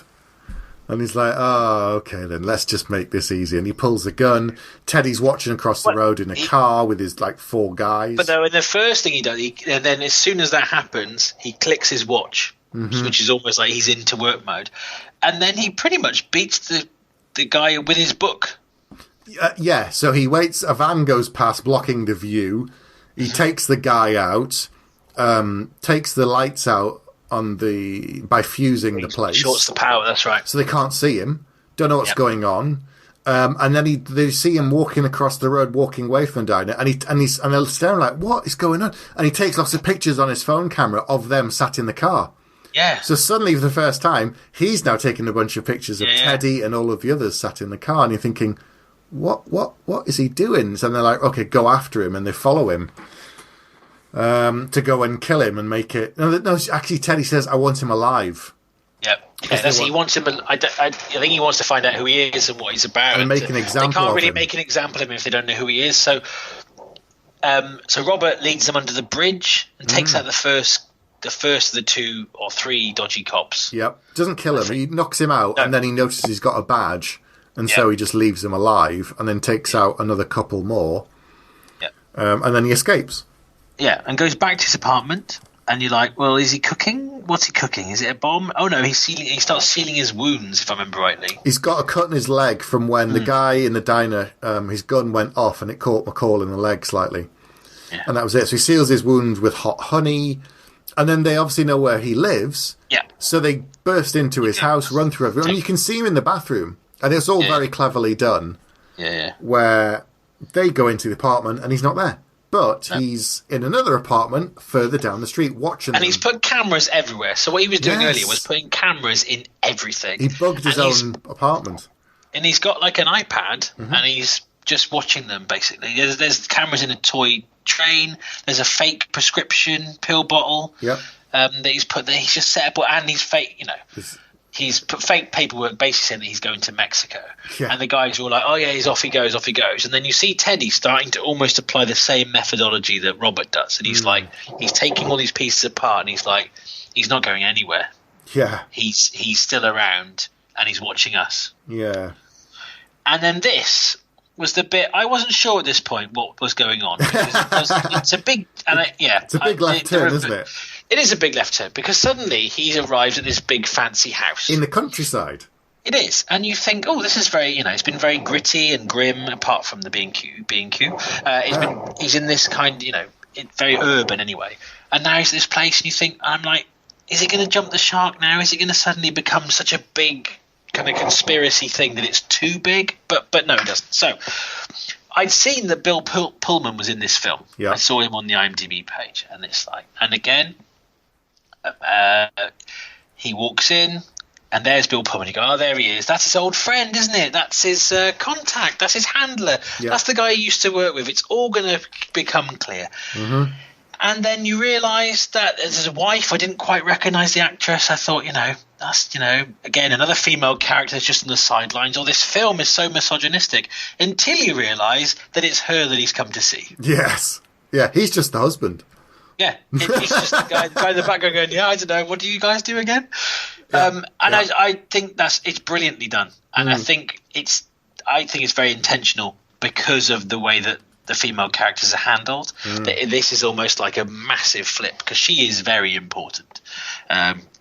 And he's like, oh, okay, then let's just make this easy. And he pulls the gun. Teddy's watching across the road in a car with his, 4 guys. But no, and the first thing he does, and then as soon as that happens, he clicks his watch, which is almost like he's into work mode. And then he pretty much beats the guy with his book. Yeah, so he waits. A van goes past, blocking the view. He takes the guy out, takes the lights out by fusing the place. Shorts the power, that's right. So they can't see him. Don't know what's going on. And then they see him walking across the road, walking away from the diner, and they're staring like, what is going on? And he takes lots of pictures on his phone camera of them sat in the car. Yeah. So suddenly, for the first time, he's now taking a bunch of pictures of Teddy and all of the others sat in the car, and you're thinking, what is he doing? So they're like, okay, go after him, and they follow him. To go and kill him and make it. No, actually, Teddy says, "I want him alive." Yeah, he wants him. I think he wants to find out who he is and what he's about. And make an example. They can't really make an example of him if they don't know who he is. So Robert leads them under the bridge and takes out the first of the 2 or 3 dodgy cops. Yep, doesn't kill him. He knocks him out, and then he notices he's got a badge, and so he just leaves him alive, and then takes out another couple more. Yeah, and then he escapes. Yeah, and goes back to his apartment, and you're like, well, is he cooking? What's he cooking? Is it a bomb? Oh, no, he starts sealing his wounds, if I remember rightly. He's got a cut in his leg from when the guy in the diner, his gun went off, and it caught McCall in the leg slightly. Yeah. And that was it. So he seals his wounds with hot honey, and then they obviously know where he lives. Yeah. So they burst into his house, run through everyone, and you can see him in the bathroom, and it's all very cleverly done. Yeah. Where they go into the apartment, and he's not there. But he's in another apartment further down the street watching them. And he's put cameras everywhere. So what he was doing earlier was putting cameras in everything. He bugged his own apartment. And he's got like an iPad, and he's just watching them, basically. There's cameras in a toy train. There's a fake prescription pill bottle that he's put there. He's just set up, and he's fake, he's put fake paperwork basically saying that he's going to Mexico. Yeah. And the guys are all like, oh, yeah, he's off he goes. And then you see Teddy starting to almost apply the same methodology that Robert does. And he's like, he's taking all these pieces apart, and he's like, he's not going anywhere. Yeah. He's still around, and he's watching us. Yeah. And then this was the bit, I wasn't sure at this point what was going on. It's a big, it's a big left turn, isn't it? It is a big left turn, because suddenly he's arrived at this big fancy house. In the countryside. It is. And you think, oh, this is very, it's been very gritty and grim, apart from the B&Q. He's in this kind, very urban anyway. And now he's at this place, and you think, I'm like, is it going to jump the shark now? Is it going to suddenly become such a big kind of conspiracy thing that it's too big? But no, it doesn't. So I'd seen that Bill Pullman was in this film. Yeah. I saw him on the IMDb page, and it's like, and again, he walks in, and there's Bill Pullman. You go, oh, there he is. That's his old friend, isn't it? That's his contact. That's his handler. Yeah. That's the guy he used to work with. It's all going to become clear. Mm-hmm. And then you realise that there's a wife. I didn't quite recognise the actress. I thought, that's, again, another female character that's just on the sidelines. Oh, this film is so misogynistic. Until you realise that it's her that he's come to see. Yes. Yeah, he's just the husband. Yeah, he's just the guy in the background going, I don't know, what do you guys do again? Yeah. I think it's brilliantly done. And I think it's very intentional because of the way that the female characters are handled. This is almost like a massive flip, because she is very important,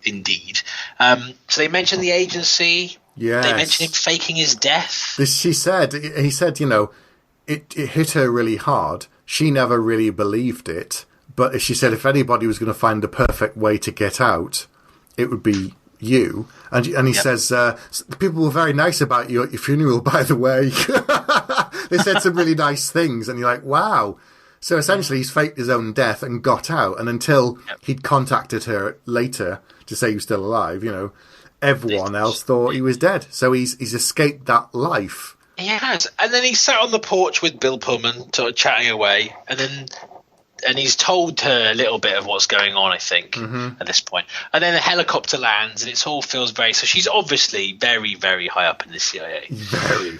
indeed. So they mentioned the agency. Yes. They mentioned him faking his death. He said, it hit her really hard. She never really believed it. But she said if anybody was going to find the perfect way to get out, it would be you. And he says, people were very nice about you at your funeral, by the way. They said some really nice things. And you're like, wow. So essentially, he's faked his own death and got out. And until he'd contacted her later to say he was still alive, everyone else thought he was dead. So he's escaped that life. He has. And then he sat on the porch with Bill Pullman, sort of chatting away. And he's told her a little bit of what's going on, I think, at this point. And then the helicopter lands, and it all feels very... So she's obviously very, very high up in the CIA. Very.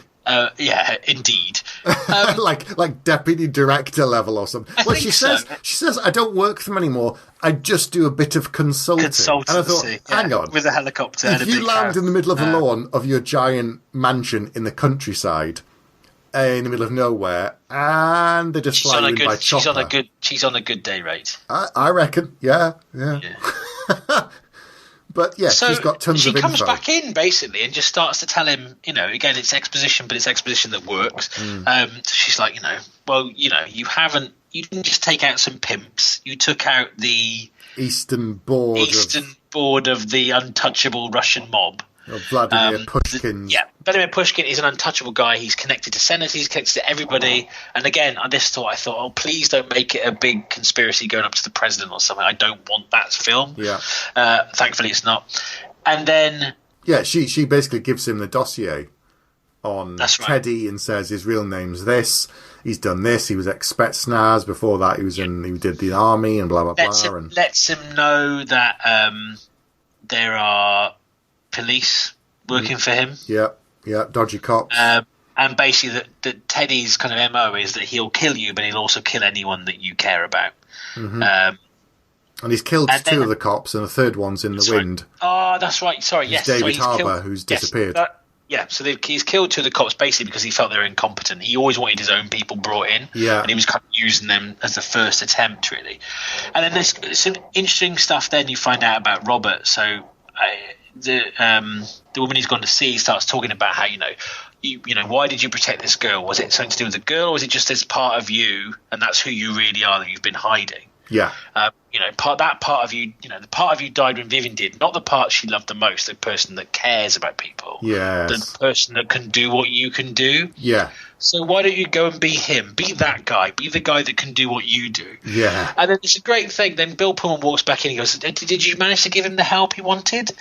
Yeah, indeed. Like deputy director level or something. Well, she says, I don't work for them anymore. I just do a bit of consulting. Consultancy, and I thought, hang on. With a helicopter if and a you big land house. in the middle of the lawn of your giant mansion in the countryside, in the middle of nowhere, and they just fly you in by chopper. She's on a good day rate. I reckon, yeah. But yeah, so she's got tons of info. She comes back in basically and just starts to tell him, again, it's exposition, but it's exposition that works. So she's like, you didn't just take out some pimps. You took out the Eastern board of the untouchable Russian mob. Vladimir Pushkin. Vladimir Pushkin is an untouchable guy. He's connected to senators, he's connected to everybody. And again, I thought, oh, please don't make it a big conspiracy going up to the president or something. I don't want that film. Yeah. Thankfully, it's not. And then... Yeah, she basically gives him the dossier on Teddy and says his real name's this. He's done this. He was ex-Spetsnaz. Before that, he did the army and blah, blah, blah. Lets him know that there are... police working for him. Yeah, dodgy cops. And basically that Teddy's kind of MO is that he'll kill you, but he'll also kill anyone that you care about. And he's killed two of the cops, and the third one's in the wind. Oh, that's right. Sorry, yes. David Harbour, who's disappeared. So he's killed two of the cops basically because he felt they were incompetent. He always wanted his own people brought in, and he was kind of using them as the first attempt, really. And then there's some interesting stuff then you find out about Robert. So... the woman he's gone to see starts talking about how why did you protect this girl? Was it something to do with the girl, or was it just this part of you, and that's who you really are that you've been hiding? Yeah. The part of you died when Vivian did, not the part she loved the most, the person that cares about people. Yes. The person that can do what you can do. Yeah. So why don't you go and be him? Be that guy. Be the guy that can do what you do. Yeah. And then it's a great thing. Then Bill Pullman walks back in and goes, did you manage to give him the help he wanted?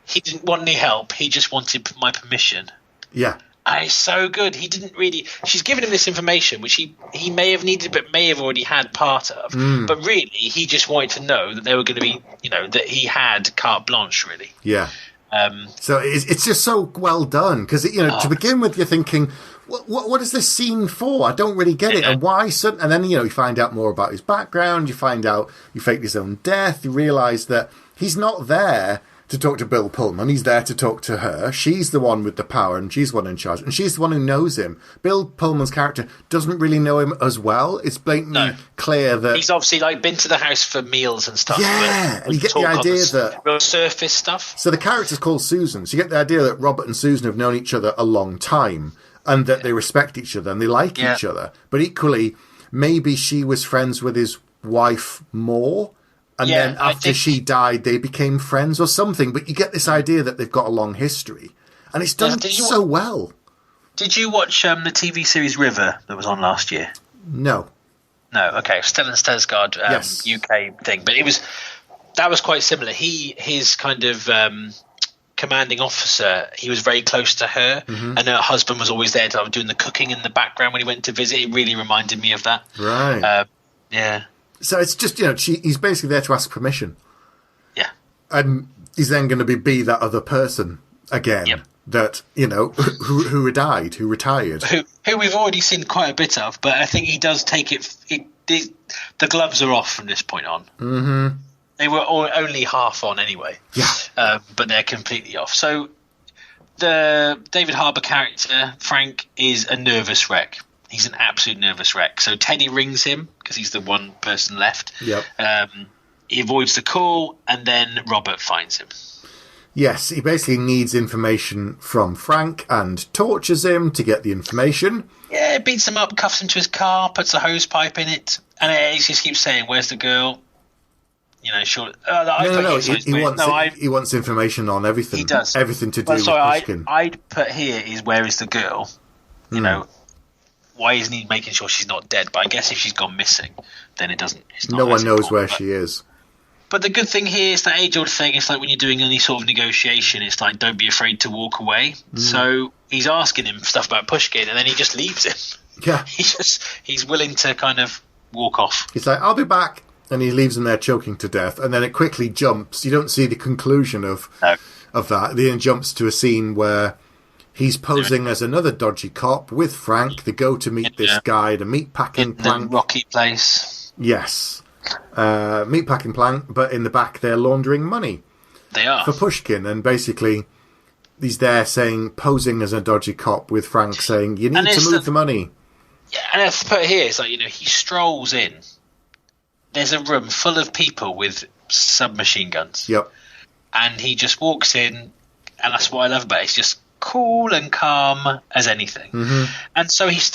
He didn't want any help. He just wanted my permission. Yeah. And it's so good. He didn't really... She's given him this information, which he may have needed but may have already had part of. But really, he just wanted to know that they were going to be... that he had carte blanche, really. Yeah. So it's just so well done. Because, to begin with, you're thinking... What is this scene for? I don't really get it. And why? And then, you find out more about his background. You find out he faked his own death. You realise that he's not there to talk to Bill Pullman. He's there to talk to her. She's the one with the power, and she's the one in charge. And she's the one who knows him. Bill Pullman's character doesn't really know him as well. It's blatantly clear that... He's obviously, been to the house for meals and stuff. Yeah, and you get the idea that... Real surface stuff. So the character's called Susan. So you get the idea that Robert and Susan have known each other a long time, and that they respect each other and they like each other. But equally, maybe she was friends with his wife more, and then after she died, they became friends or something. But you get this idea that they've got a long history, and it's done so well. Did you watch the TV series River that was on last year? No. Okay. Stellan Skarsgård, UK thing, but that was quite similar. His kind of commanding officer, he was very close to her, and her husband was always there doing the cooking in the background when he went to visit. It really reminded me of that. Right. Yeah. So it's just, he's basically there to ask permission. Yeah. And he's then going to be that other person again. Yep. That, who died, who retired. Who we've already seen quite a bit of, but I think he does take it. The gloves are off from this point on. Mm-hmm. They were only half on anyway. Yeah. But they're completely off. So the David Harbour character, Frank, is a nervous wreck. He's an absolute nervous wreck. So Teddy rings him because he's the one person left. Yep. He avoids the call, and then Robert finds him. Yes, he basically needs information from Frank and tortures him to get the information. Yeah, beats him up, cuffs him to his car, puts a hose pipe in it, and he just keeps saying, "Where's the girl?" Sure. He wants information on everything. He does. Everything to do with Pushkin. I'd put here is where is the girl? why isn't he making sure she's not dead? But I guess if she's gone missing, then it's not no one as knows important. where she is. But the good thing here is that age-old thing. It's like when you're doing any sort of negotiation, it's like don't be afraid to walk away. So he's asking him stuff about Pushkin, and then he just leaves him. Yeah. He's willing to kind of walk off. He's like, I'll be back. And he leaves him there choking to death. And then it quickly jumps. You don't see the conclusion of that. Then it jumps to a scene where he's posing as another dodgy cop with Frank. They go to meet this guy, the meatpacking plant. The rocky place. Yes. Meatpacking plant, but in the back they're laundering money. They are. For Pushkin. And basically, he's there posing as a dodgy cop with Frank saying, you need to move the money. Yeah, and I've put here, it's like, he strolls in. There's a room full of people with submachine guns. Yep. And he just walks in, and that's what I love about it. It's just cool and calm as anything. Mm-hmm. And so he's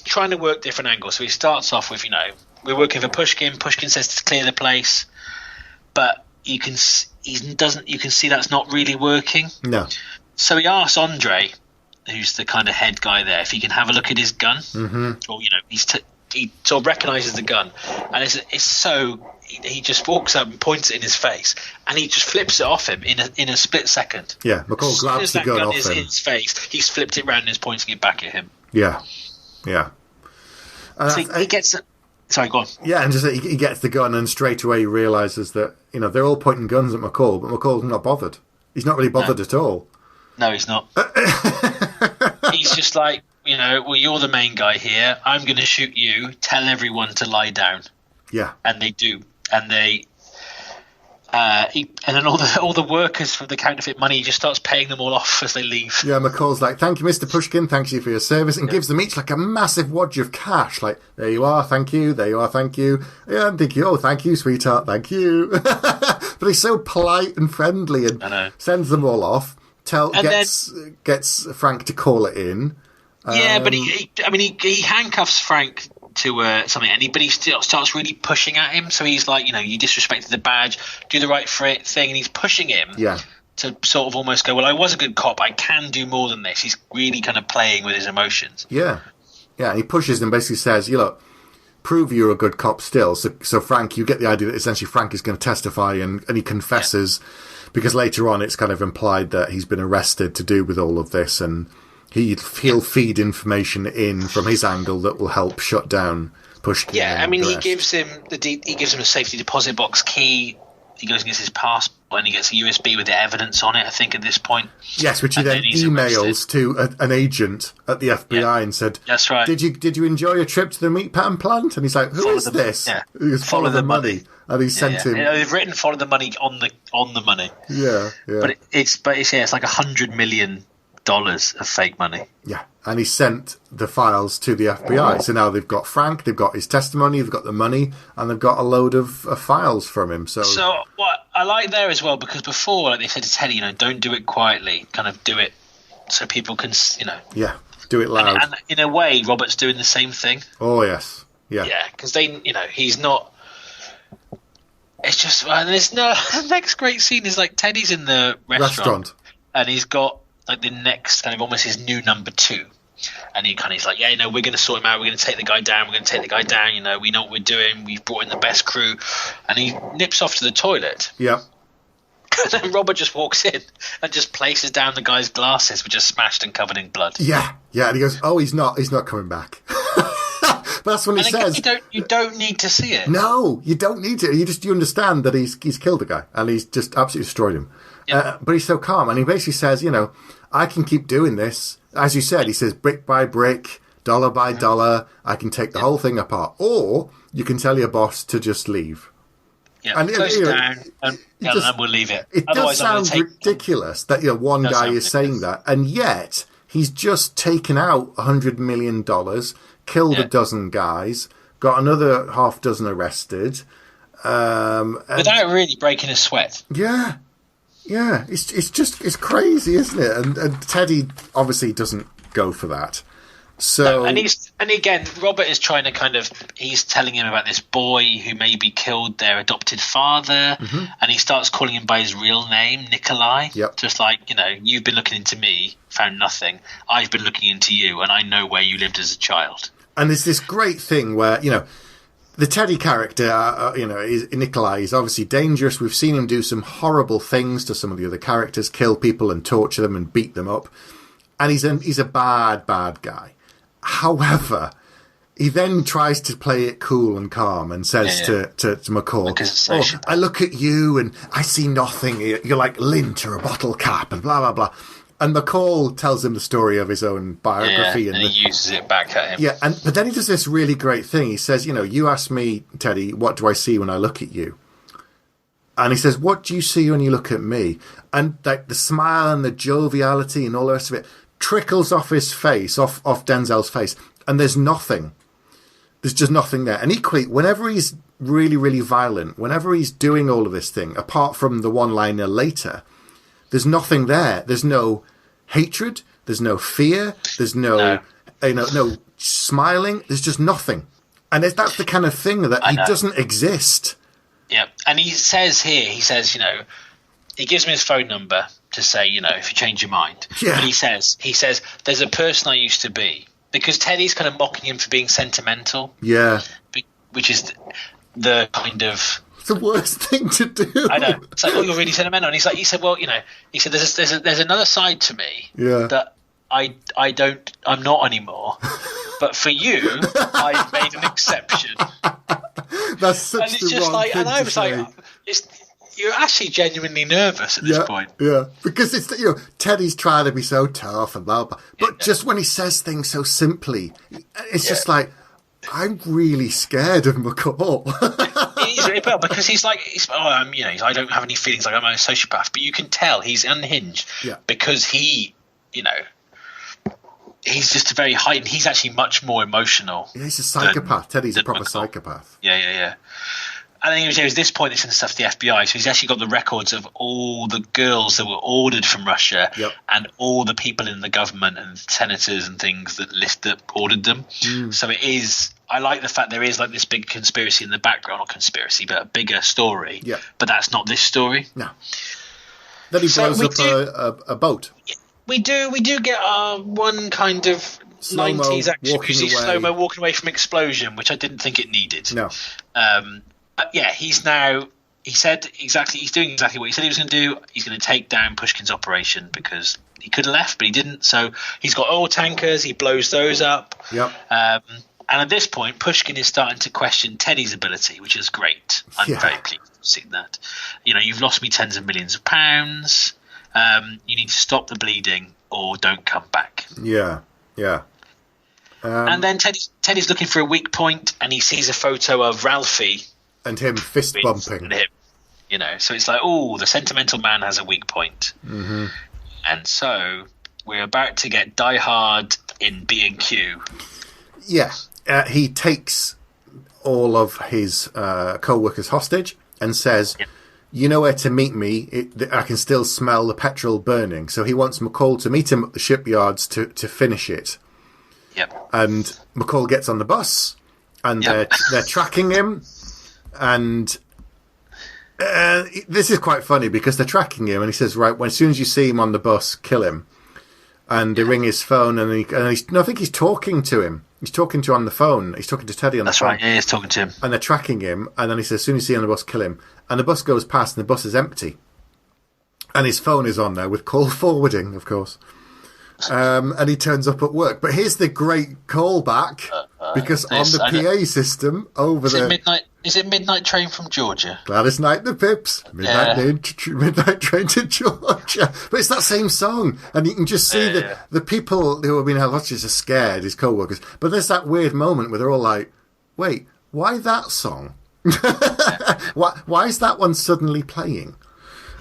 trying to work different angles. So he starts off with, we're working for Pushkin. Pushkin says to clear the place, but you can see that's not really working. No. So he asks Andre, who's the kind of head guy there, if he can have a look at his gun. Mm-hmm. Or he sort of recognises the gun, and it's so he just walks up and points it in his face, and he just flips it off him in a split second. Yeah, McCall grabs the gun off him. In his face, he's flipped it round and is pointing it back at him. Yeah. So he gets. Sorry, go on. Yeah, and just he gets the gun, and straight away he realises that they're all pointing guns at McCall, but McCall's not bothered. He's not really bothered at all. No, he's not. He's just like, well, you're the main guy here. I'm going to shoot you. Tell everyone to lie down. Yeah. And they do. And and then all the workers from the counterfeit money, he just starts paying them all off as they leave. Yeah, McCall's like, thank you, Mr. Pushkin. Thanks you for your service. And gives them each like a massive wad of cash. Like, there you are. Thank you. There you are. Thank you. Yeah, and thank you. Oh, thank you, sweetheart. Thank you. But he's so polite and friendly and sends them all off. Gets Frank to call it in. Yeah, but he handcuffs Frank to something, but he still starts really pushing at him. So he's like, you disrespected the badge, do the right thing, and he's pushing him. Yeah. To sort of almost go, well, I was a good cop, I can do more than this. He's really kind of playing with his emotions. Yeah. Yeah, and he pushes and basically says, prove you're a good cop still. So Frank, you get the idea that essentially Frank is going to testify and he confesses. Yeah. Because later on, it's kind of implied that he's been arrested to do with all of this, and he'll feed information in from his angle that will help shut down Pushkin. Yeah, he gives him a safety deposit box key. He goes and gets his passport, and he gets a USB with the evidence on it, I think, at this point. Yes, which he then emails to an agent at the FBI and said, "That's right. Did you enjoy your trip to the meat pan plant?" And he's like, "Who is this?" Yeah. He goes, follow the money. And he sent him. They've written "follow the money" on the money. Yeah. But it's like $100 million of fake money. Yeah, and he sent the files to the FBI. So now they've got Frank, they've got his testimony, they've got the money, and they've got a load of files from him. So what I like there as well, because before, like they said to Teri, don't do it quietly, kind of do it so people can, Yeah, do it loud. And in a way, Robert's doing the same thing. Oh yes, yeah. Yeah, because he's not. It's just the next great scene is like Teddy's in the restaurant. And he's got like the next kind of almost his new number two, and he's like, we're going to sort him out. We're going to take the guy down. We know what we're doing. We've brought in the best crew, and he nips off to the toilet. Yeah. And then Robert just walks in and just places down the guy's glasses, which are smashed and covered in blood. Yeah, and he goes, "Oh, he's not coming back." But that's what he says. You don't need to see it. No, you don't need to. You understand that he's killed a guy and he's just absolutely destroyed him. Yeah. But he's so calm, and he basically says, I can keep doing this. As you said, he says, brick by brick, dollar by dollar, I can take the whole thing apart. Or you can tell your boss to just leave. Yeah, and close it down, and we'll leave it. It does sound ridiculous that one guy is saying that, and yet he's just taken out $100 million, killed a dozen guys, got another half dozen arrested. Without really breaking a sweat. Yeah. Yeah, it's crazy, isn't it? And Teddy obviously doesn't go for that. So and again, Robert is trying to he's telling him about this boy who maybe killed their adopted father, and he starts calling him by his real name, Nikolai. Yep. Just like, you've been looking into me, found nothing. I've been looking into you, and I know where you lived as a child. And there's this great thing where, the Teddy character, is Nikolai is obviously dangerous. We've seen him do some horrible things to some of the other characters, kill people and torture them and beat them up. And he's a bad guy. However, he then tries to play it cool and calm and says to McCall, I look at you and I see nothing. You're like lint or a bottle cap and blah, blah, blah. And McCall tells him the story of his own biography. And he uses it back at him. Yeah, but then he does this really great thing. He says, you ask me, Teddy, what do I see when I look at you? And he says, what do you see when you look at me? And like the smile and the joviality and all the rest of it trickles off his face, off Denzel's face. And there's nothing. There's just nothing there. And equally, whenever he's really, really violent, whenever he's doing all of this thing, apart from the one-liner later, there's nothing there. There's no hatred. There's no fear. There's no smiling. There's just nothing. And that's the kind of thing that he doesn't exist. Yeah. And he says, he gives me his phone number to say, if you change your mind. Yeah. But he says, there's a person I used to be. Because Teddy's kind of mocking him for being sentimental. Yeah. Which is the kind of... the worst thing to do. I know. It's like, you're really sentimental. And he said, there's another side to me that I'm not anymore. But for you, I've made an exception. That's such and it's just wrong thing and I was to like, you're actually genuinely nervous at this point. Yeah, because it's Teddy's trying to be so tough and blah blah, but just when he says things so simply, it's just like, I'm really scared of McCall. He's really bad because I don't have any feelings, like I'm a sociopath, but you can tell he's unhinged because he's just very heightened. He's actually much more emotional. Yeah, he's a psychopath. Teddy's a proper psychopath. Yeah. And then it was this point it's in stuff the FBI, so he's actually got the records of all the girls that were ordered from Russia and all the people in the government and senators and things that ordered them. So it is. I like the fact there is like this big conspiracy in the background, not conspiracy, but a bigger story. Yeah. But that's not this story. No. Then he blows up a boat. We do get one kind of slow-mo 90s action music, slow-mo walking away from explosion, which I didn't think it needed. No. He's doing exactly what he said he was going to do. He's going to take down Pushkin's operation because he could have left, but he didn't. So he's got oil tankers. He blows those up. Yep. And at this point, Pushkin is starting to question Teddy's ability, which is great. I'm very pleased to see that. You've lost me tens of millions of pounds. You need to stop the bleeding or don't come back. Yeah. And then Teddy's looking for a weak point, and he sees a photo of Ralphie. And him fist bumping. So it's like, the sentimental man has a weak point. Mm-hmm. And so we're about to get Die Hard in B&Q. Yeah. He takes all of his co-workers hostage and says, you know where to meet me. I can still smell the petrol burning. So he wants McCall to meet him at the shipyards to finish it. Yep. And McCall gets on the bus and they're tracking him. And this is quite funny because they're tracking him, and he says, "Right, as soon as you see him on the bus, kill him." And they ring his phone, and I think he's talking to him. He's talking to on the phone. He's talking to Teddy on the phone. That's right. Yeah, he's talking to him. And they're tracking him, and then he says, "As soon as you see him on the bus, kill him." And the bus goes past, and the bus is empty, and his phone is on there with call forwarding, of course. And he turns up at work. But here's the great callback, because on the PA system over there... Is it Midnight Train from Georgia? Gladys Knight and the Pips. Midnight Train to Georgia. But it's that same song. And you can just see the people who have been held hostage are scared, his co-workers. But there's that weird moment where they're all like, wait, why that song? Why is that one suddenly playing?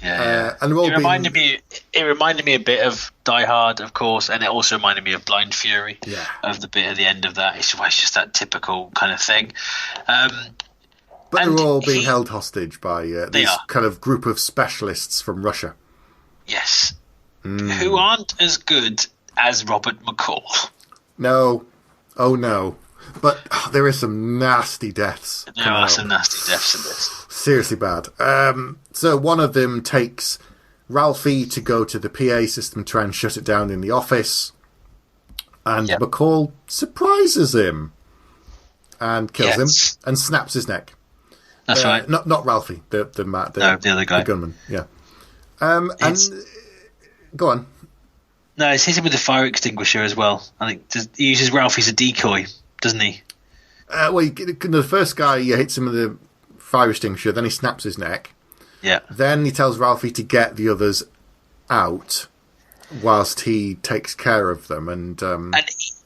And it reminded me a bit of Die Hard, of course, and it also reminded me of Blind Fury. Of the bit at the end of that. It's just that typical kind of thing. But they're all being held hostage by this kind of group of specialists from Russia. Yes. Who aren't as good as Robert McCall. No. Oh, no. But there is some nasty deaths. There are some nasty deaths in this. Seriously bad. So one of them takes Ralphie to go to the PA system, try and shut it down in the office. And McCall surprises him. and kills Yes. him and snaps his neck. That's right. Not Ralphie, the other guy. the gunman. Yeah. And go on. No, it's hit him with the fire extinguisher as well. I think he uses Ralphie as a decoy, doesn't he? The first guy hits him with the fire extinguisher, then he snaps his neck. Yeah. Then he tells Ralphie to get the others out whilst he takes care of them. And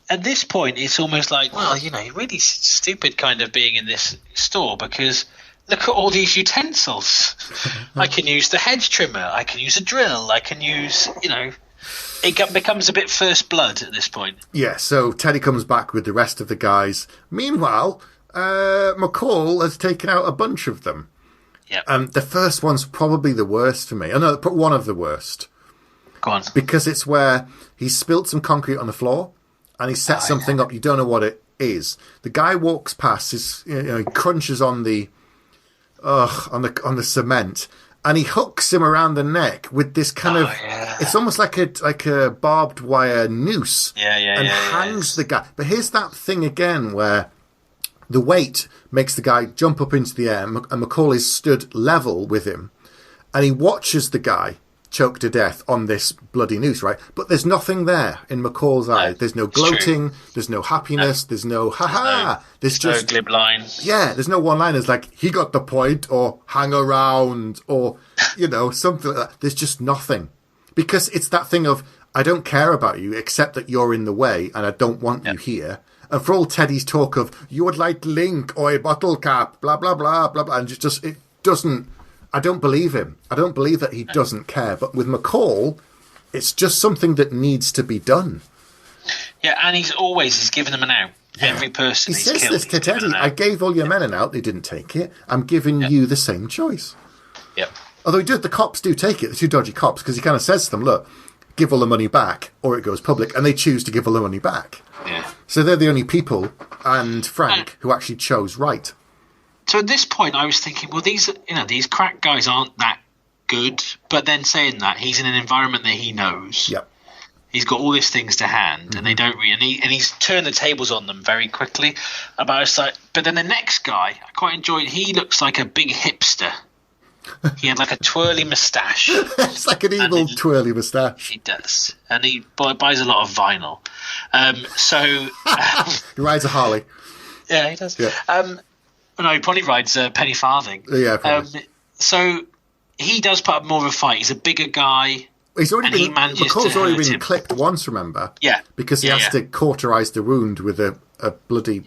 at this point, it's almost like, well, really stupid kind of being in this store because look at all these utensils. I can use the hedge trimmer. I can use a drill. I can use, it becomes a bit First Blood at this point. Yeah, so Teddy comes back with the rest of the guys. Meanwhile, McCall has taken out a bunch of them. Yeah. The first one's probably the worst for me. Oh, no, one of the worst. Go on. Because it's where he spilt some concrete on the floor and he set something up. You don't know what it is. The guy walks past, he crunches on the cement, and he hooks him around the neck with this kind of. Yeah. It's almost like a barbed wire noose. And hangs the guy. But here's that thing again where the weight makes the guy jump up into the air, and McCall is stood level with him, and he watches the guy choke to death on this bloody noose, right? But there's nothing there in McCall's eye. There's no gloating, there's no happiness, there's no ha-ha. There's just no glib line. Yeah, there's no one-liners like, he got the point, or hang around, or, something like that. There's just nothing. Because it's that thing of, I don't care about you, except that you're in the way, and I don't want you here. And for all Teddy's talk of, you would like Link, or a bottle cap, blah, blah, blah, blah, blah, and it doesn't... I don't believe him. I don't believe that he doesn't care. But with McCall, it's just something that needs to be done. Yeah, and he's given them an out. Yeah. Every person he says this to Teddy. I gave all your men an out. They didn't take it. I'm giving you the same choice. Yep. Although the cops do take it, the two dodgy cops, because he kind of says to them, look, give all the money back or it goes public. And they choose to give all the money back. Yeah. So they're the only people, and Frank, who actually chose right. So at this point, I was thinking, well, these crack guys aren't that good. But then saying that, he's in an environment that he knows. Yep. He's got all these things to hand, and they don't really. And he's turned the tables on them very quickly. But then the next guy, I quite enjoyed. He looks like a big hipster. He had like a twirly moustache. It's like an evil twirly moustache. He does, and he buys a lot of vinyl. He rides a Harley. Yeah, he does. Yeah. No, he probably rides a penny farthing. Yeah, probably. So he does put up more of a fight. He's a bigger guy. McCall's already been clipped once, remember? Yeah. Because he has to cauterize the wound with a bloody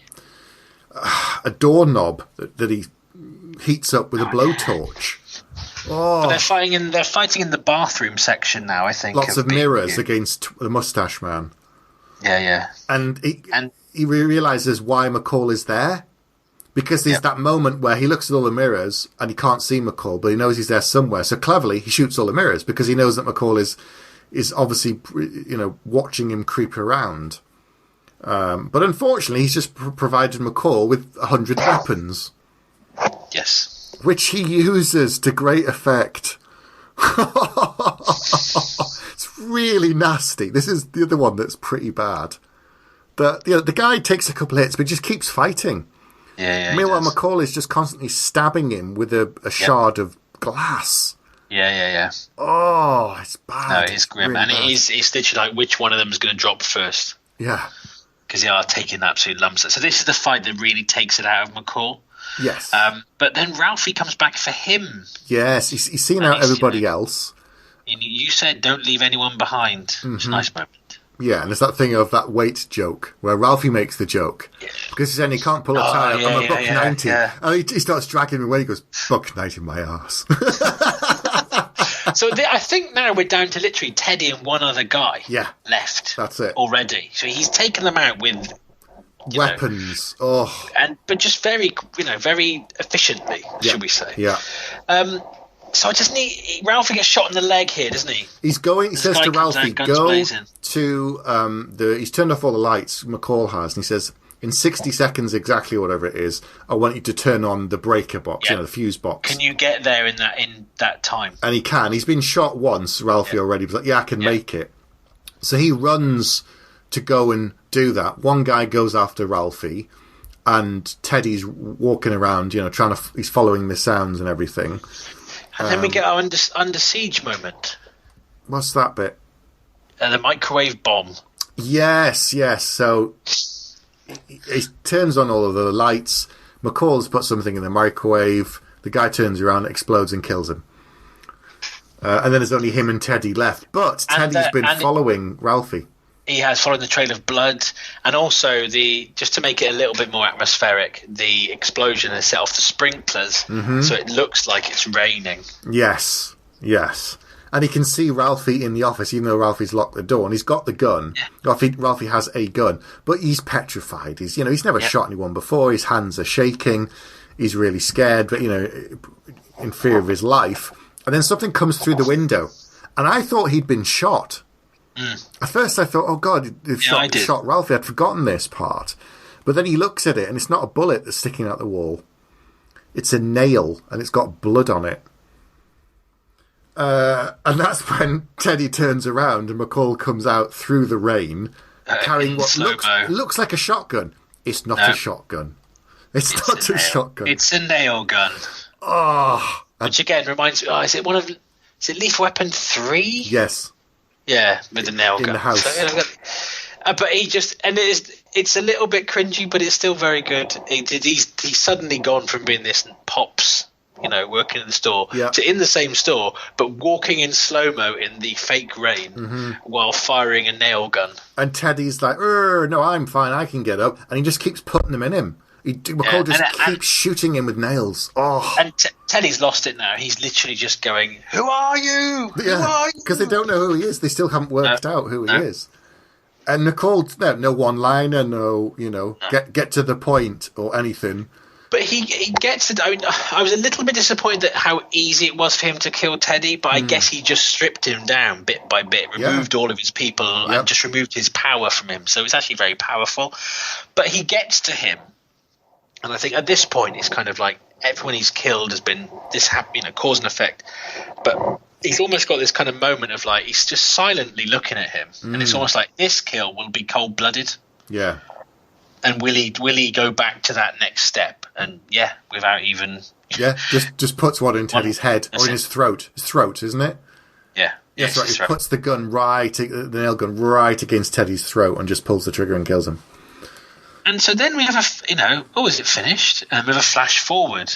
a doorknob that he heats up with a blowtorch. Oh. But they're fighting in the bathroom section now, I think. Lots of mirrors against the mustache man. Yeah. And he realizes why McCall is there. Because there's that moment where he looks at all the mirrors and he can't see McCall, but he knows he's there somewhere. So cleverly, he shoots all the mirrors because he knows that McCall is obviously, watching him creep around. But unfortunately, he's just provided McCall with 100 weapons. Yes. Which he uses to great effect. It's really nasty. This is the other one that's pretty bad. The guy takes a couple hits, but just keeps fighting. Yeah, meanwhile, McCall is just constantly stabbing him with a shard of glass. Yeah. Oh, it's bad. No, it's grim. Really, and it's literally like, which one of them is going to drop first? Yeah. Because they are taking absolute lumps. So this is the fight that really takes it out of McCall. Yes. But then Ralphie comes back for him. Yes, he's seen out everybody else. And you said, don't leave anyone behind. Mm-hmm. It's a nice moment. Yeah, and there's that thing of that weight joke where Ralphie makes the joke because he's saying he can't pull a tire. I'm a buck 90. Yeah. And he starts dragging me away. He goes, buck 90 my ass. So I think now we're down to literally Teddy and one other guy left. That's it. Already. So he's taken them out with weapons. But just very, very efficiently, should we say. Yeah. So I just need... Ralphie gets shot in the leg here, doesn't he? He says to Ralphie, go to... he's turned off all the lights, McCall has, and he says, in 60 seconds, exactly whatever it is, I want you to turn on the breaker box, the fuse box. Can you get there in that time? And he can. He's been shot once, Ralphie already. He's like, I can make it. So he runs to go and do that. One guy goes after Ralphie, and Teddy's walking around, he's following the sounds and everything. And then we get our under siege moment. What's that bit? The microwave bomb. Yes. So he turns on all of the lights. McCall's put something in the microwave. The guy turns around, explodes, and kills him. And then there's only him and Teddy left. But Teddy's been following Ralphie. He has followed the trail of blood, and also just to make it a little bit more atmospheric, the explosion has set off the sprinklers, so it looks like it's raining. Yes. And he can see Ralphie in the office, even though Ralphie's locked the door, and he's got the gun. Yeah. Ralphie has a gun, but he's petrified. He's never shot anyone before. His hands are shaking. He's really scared, but in fear of his life. And then something comes through the window, and I thought he'd been shot. At first I thought, oh God, they've shot Ralphie. I'd forgotten this part. But then he looks at it, and it's not a bullet that's sticking out the wall. It's a nail, and it's got blood on it. And that's when Teddy turns around, and McCall comes out through the rain, carrying what looks like a shotgun. It's not a shotgun. It's not a shotgun. It's a nail gun. Oh. Which again reminds me, is it Lethal Weapon 3? Yes. Yeah, with the nail gun. In the house. So, but it's a little bit cringy, but it's still very good. He's suddenly gone from being this pops, working in the store, to in the same store, but walking in slow-mo in the fake rain while firing a nail gun. And Teddy's like, no, I'm fine, I can get up. And he just keeps putting them in him. McCall keeps shooting him with nails. Oh. And Teddy's lost it now. He's literally just going, "Who are you? Who are you?" Because they don't know who he is. They still haven't worked out who he is. And McCall, no one-liner, get to the point or anything. But he gets it. I was a little bit disappointed at how easy it was for him to kill Teddy, but I guess he just stripped him down bit by bit, removed all of his people, and just removed his power from him. So it's actually very powerful. But he gets to him. And I think at this point, it's kind of like everyone he's killed has been this cause and effect. But he's almost got this kind of moment of like he's just silently looking at him, and it's almost like this kill will be cold-blooded. Yeah. And will he go back to that next step? And without even just puts one in Teddy's head or in his throat. His throat, isn't it? Yeah. That's right. He puts the nail gun right against Teddy's throat and just pulls the trigger and kills him. And so then we have is it finished? We have a flash forward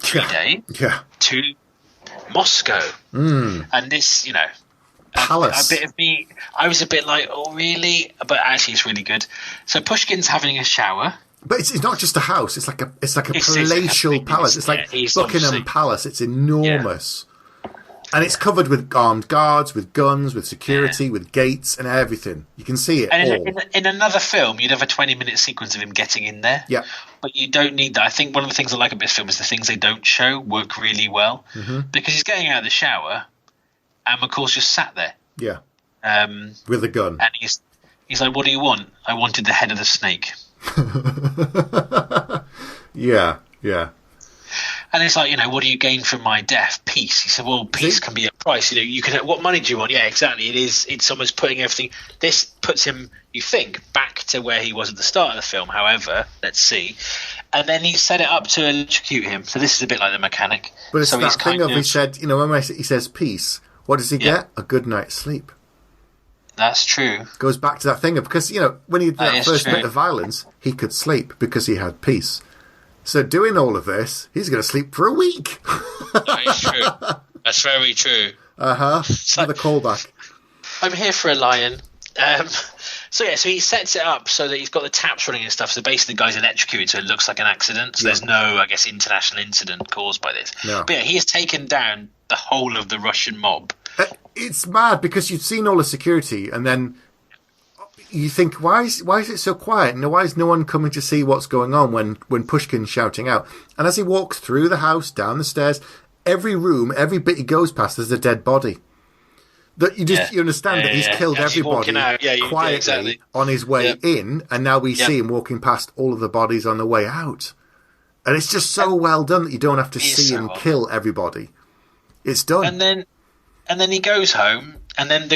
3 days to Moscow. And this, palace. A bit of me, I was a bit like, oh, really? But actually, it's really good. So Pushkin's having a shower. But it's not just a house. It's like a palatial palace. It's like Buckingham Palace. It's enormous. And it's covered with armed guards, with guns, with security, with gates and everything. You can see it all. In another film, you'd have a 20-minute sequence of him getting in there. Yeah. But you don't need that. I think one of the things I like about this film is the things they don't show work really well. Because he's getting out of the shower and McCall's just sat there. Yeah. With a gun. And he's like, what do you want? I wanted the head of the snake. Yeah. And it's like, what do you gain from my death? Peace. He said, well, peace can be a price. You can. What money do you want? Yeah, exactly. It's almost putting everything. This puts him, you think, back to where he was at the start of the film. However, let's see. And then he set it up to electrocute him. So this is a bit like the mechanic. But it's that thing of he said, when he says peace, what does he get? A good night's sleep. That's true. Goes back to that thing of because when he did that first bit of violence, he could sleep because he had peace. So doing all of this, he's going to sleep for a week. That is true. That's very true. So the callback. I'm here for a lion. So he sets it up so that he's got the taps running and stuff. So basically the guy's electrocuted so it looks like an accident. So there's no, I guess, international incident caused by this. No. But he has taken down the whole of the Russian mob. It's mad because you've seen all the security and then you think, why is it so quiet? Why is no one coming to see what's going on when Pushkin's shouting out? And as he walks through the house, down the stairs, every room, every bit he goes past, there's a dead body. That you understand that he's killed everybody quietly on his way in, and now we see him walking past all of the bodies on the way out. And it's just so well done that you don't have to see him kill everybody. It's done. And then he goes home And then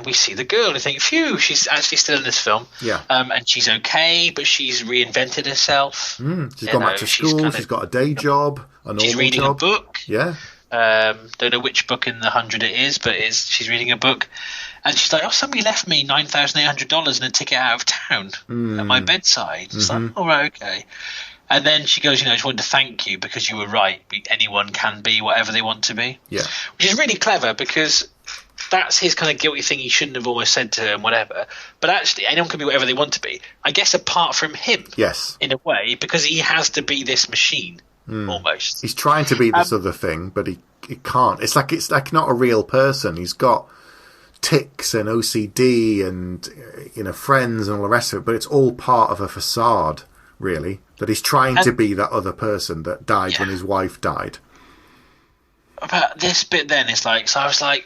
we see the girl and think, phew, she's actually still in this film. Yeah. And she's okay, but she's reinvented herself. She's gone back to school. She's got a day job, a normal job. She's reading a book. Yeah. Don't know which book in the 100 it is, but she's reading a book. And she's like, oh, somebody left me $9,800 and a ticket out of town at my bedside. It's like, all right, okay. And then she goes, I just wanted to thank you because you were right. Anyone can be whatever they want to be. Yeah. Which is really clever because that's his kind of guilty thing he shouldn't have almost said to her and whatever. But actually, anyone can be whatever they want to be. I guess apart from him. Yes. In a way, because he has to be this machine, almost. He's trying to be this other thing, but he can't. It's like not a real person. He's got tics and OCD and friends and all the rest of it, but it's all part of a facade, really. That he's trying to be that other person that died when his wife died. About this bit then, it's like, so I was like,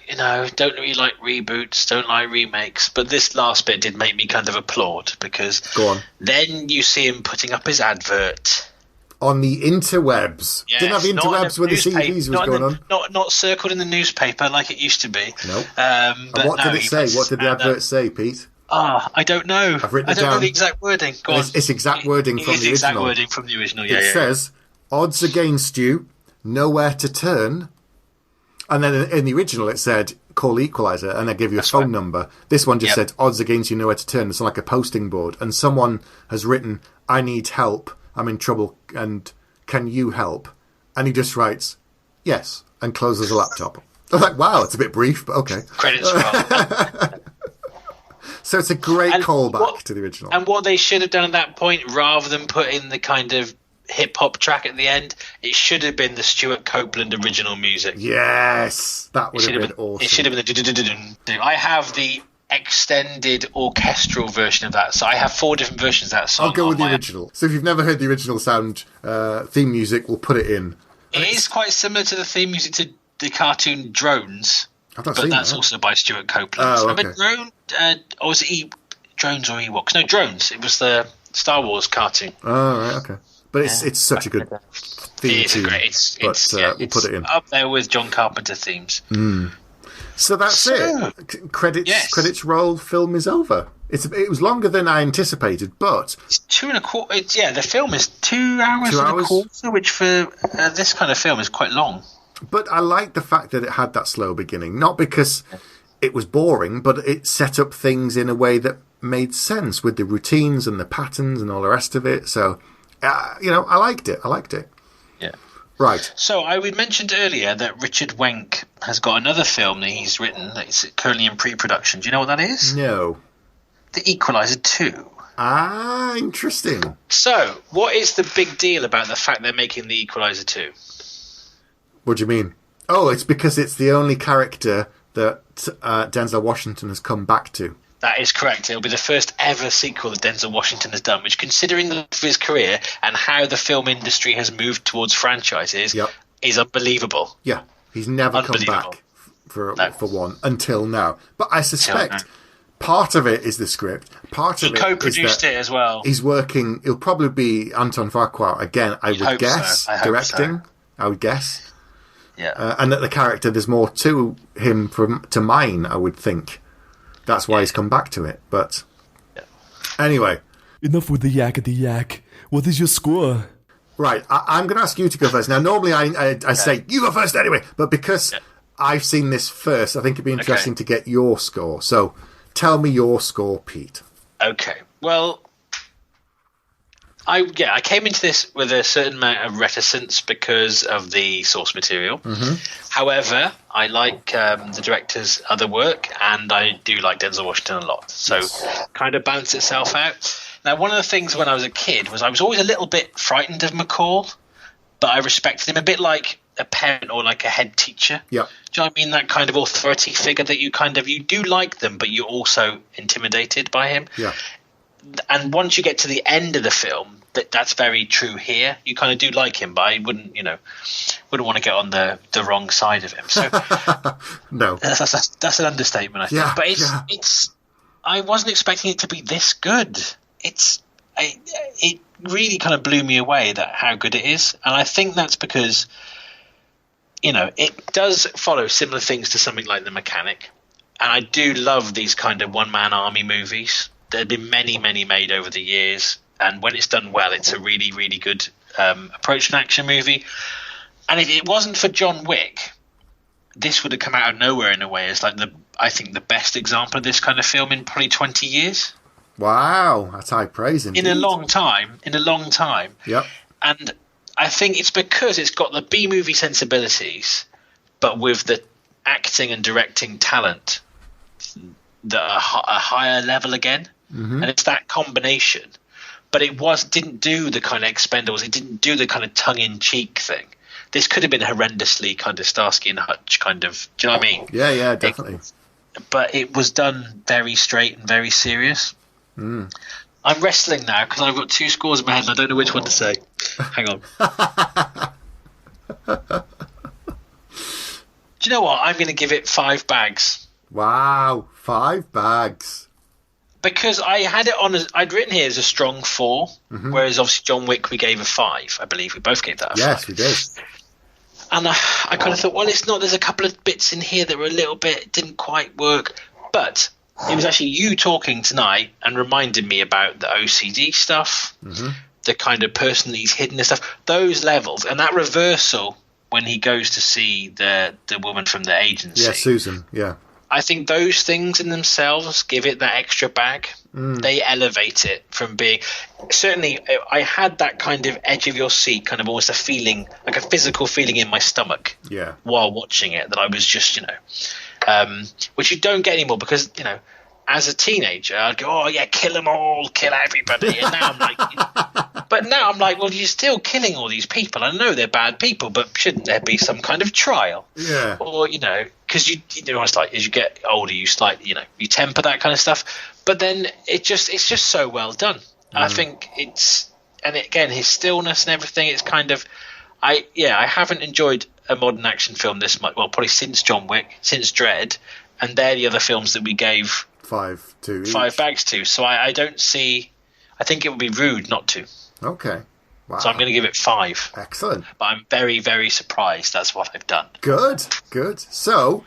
don't really like reboots, don't like remakes, but this last bit did make me kind of applaud because Go on. Then you see him putting up his advert. On the interwebs. Yes, Didn't have interwebs where the CVs was going on. Not circled in the newspaper like it used to be. No. And what did it say? What did the advert say, Pete? I don't know. I've written it I don't down. know the exact wording. Go on. It's exact wording from the original. Exact wording from the original. Yeah. It says, "Odds against you, nowhere to turn." And then in the original, it said, "Call Equalizer," and they give you a phone number. This one just said, "Odds against you, nowhere to turn." It's like a posting board, and someone has written, "I need help. I'm in trouble, and can you help?" And he just writes, "Yes," and closes the laptop. I'm like, wow, it's a bit brief, but okay. Credits roll. So it's a great callback to the original. And what they should have done at that point, rather than put in the kind of hip-hop track at the end, it should have been the Stuart Copeland original music. Yes! That would have been awesome. It should have been the... I have the extended orchestral version of that, so I have 4 different versions of that song. I'll go with the original. So if you've never heard the original sound theme music, we'll put it in. It is quite similar to the theme music to the cartoon Drones. But that's also by Stuart Copeland. Oh, okay. Remember Drone? Or was it Drones or Ewoks? No, Drones. It was the Star Wars cartoon. Oh, right, okay. But it's such a good theme tune. We'll put it in. Up there with John Carpenter themes. So that's it. Credits roll, film is over. It was longer than I anticipated, but... It's 2.25... the film is 2 hours and a quarter, which for this kind of film is quite long. But I like the fact that it had that slow beginning. Not because it was boring, but it set up things in a way that made sense with the routines and the patterns and all the rest of it. So, I liked it. Yeah. Right. So we mentioned earlier that Richard Wenk has got another film that he's written that is currently in pre-production. Do you know what that is? No. The Equalizer 2. Ah, interesting. So, what is the big deal about the fact they're making the Equalizer 2? What do you mean? Oh, it's because it's the only character that Denzel Washington has come back to. That is correct. It'll be the first ever sequel that Denzel Washington has done, which, considering the length of his career and how the film industry has moved towards franchises, is unbelievable. Yeah, he's never come back for one until now. But I suspect part of it is the script. Part of it co-produced it as well. He's working. It'll probably be Antoine Faqua again. I would guess directing. I would guess. Yeah, and that the character, there's more to him to mine, I would think. That's why he's come back to it. But anyway. Enough with the yak. What is your score? Right, I'm going to ask you to go first. Now, normally I say, you go first anyway. But because I've seen this first, I think it'd be interesting to get your score. So tell me your score, Pete. Okay, well... I came into this with a certain amount of reticence because of the source material. Mm-hmm. However, I like the director's other work, and I do like Denzel Washington a lot. So kind of balance itself out. Now, one of the things when I was a kid was I was always a little bit frightened of McCall, but I respected him a bit like a parent or like a head teacher. Yeah. Do you know what I mean? That kind of authority figure that you do like them, but you're also intimidated by him. Yeah. And once you get to the end of the film, that's very true here. You kind of do like him, but I wouldn't want to get on the wrong side of him. So no, that's an understatement, I think. Yeah, but it's I wasn't expecting it to be this good. It really kind of blew me away that how good it is, and I think that's because it does follow similar things to something like The Mechanic. And I do love these kind of one-man army movies. There have been many, many made over the years. And when it's done well, it's a really, really good approach to an action movie. And if it wasn't for John Wick, this would have come out of nowhere in a way as I think the best example of this kind of film in probably 20 years. Wow, that's high praise indeed. In a long time. Yep. And I think it's because it's got the B-movie sensibilities, but with the acting and directing talent that are a higher level again. Mm-hmm. And it's that combination. But it didn't do the kind of Expendables. It didn't do the kind of tongue-in-cheek thing. This could have been horrendously kind of Starsky and Hutch kind of. Do you know what I mean? Yeah, definitely. But it was done very straight and very serious. Mm. I'm wrestling now because I've got 2 scores in my head and I don't know which one to say. Hang on. Do you know what? I'm going to give it 5 bags. Wow, 5 bags. Because I had it on I'd written here as a strong 4, mm-hmm. whereas obviously John Wick we gave a 5. I believe we both gave that a 5. Yes, we did. And I kind of thought, well, it's not. There's a couple of bits in here that were a little bit didn't quite work, but it was actually you talking tonight and reminding me about the OCD stuff, mm-hmm. the kind of person that he's hidden and stuff, those levels, and that reversal when he goes to see the woman from the agency. Yeah, Susan. Yeah. I think those things in themselves give it that extra bag. Mm. They elevate it from being – certainly I had that kind of edge of your seat, kind of almost a feeling, like a physical feeling in my stomach while watching it that I was just, which you don't get anymore because, as a teenager, I'd go, oh, yeah, kill them all, kill everybody. And now I'm like, well, you're still killing all these people. I know they're bad people, but shouldn't there be some kind of trial? Yeah. Or, because you know what it's like, as you get older, you slightly, you temper that kind of stuff. But then it's just so well done. Mm. I think again, his stillness and everything, it's kind of, I haven't enjoyed a modern action film this much, well, probably since John Wick, since Dredd, and they're the other films that we gave 5 bags to. So I don't see, I think it would be rude not to. Okay. Wow. So I'm going to give it 5. Excellent. But I'm very, very surprised that's what I've done. Good. So,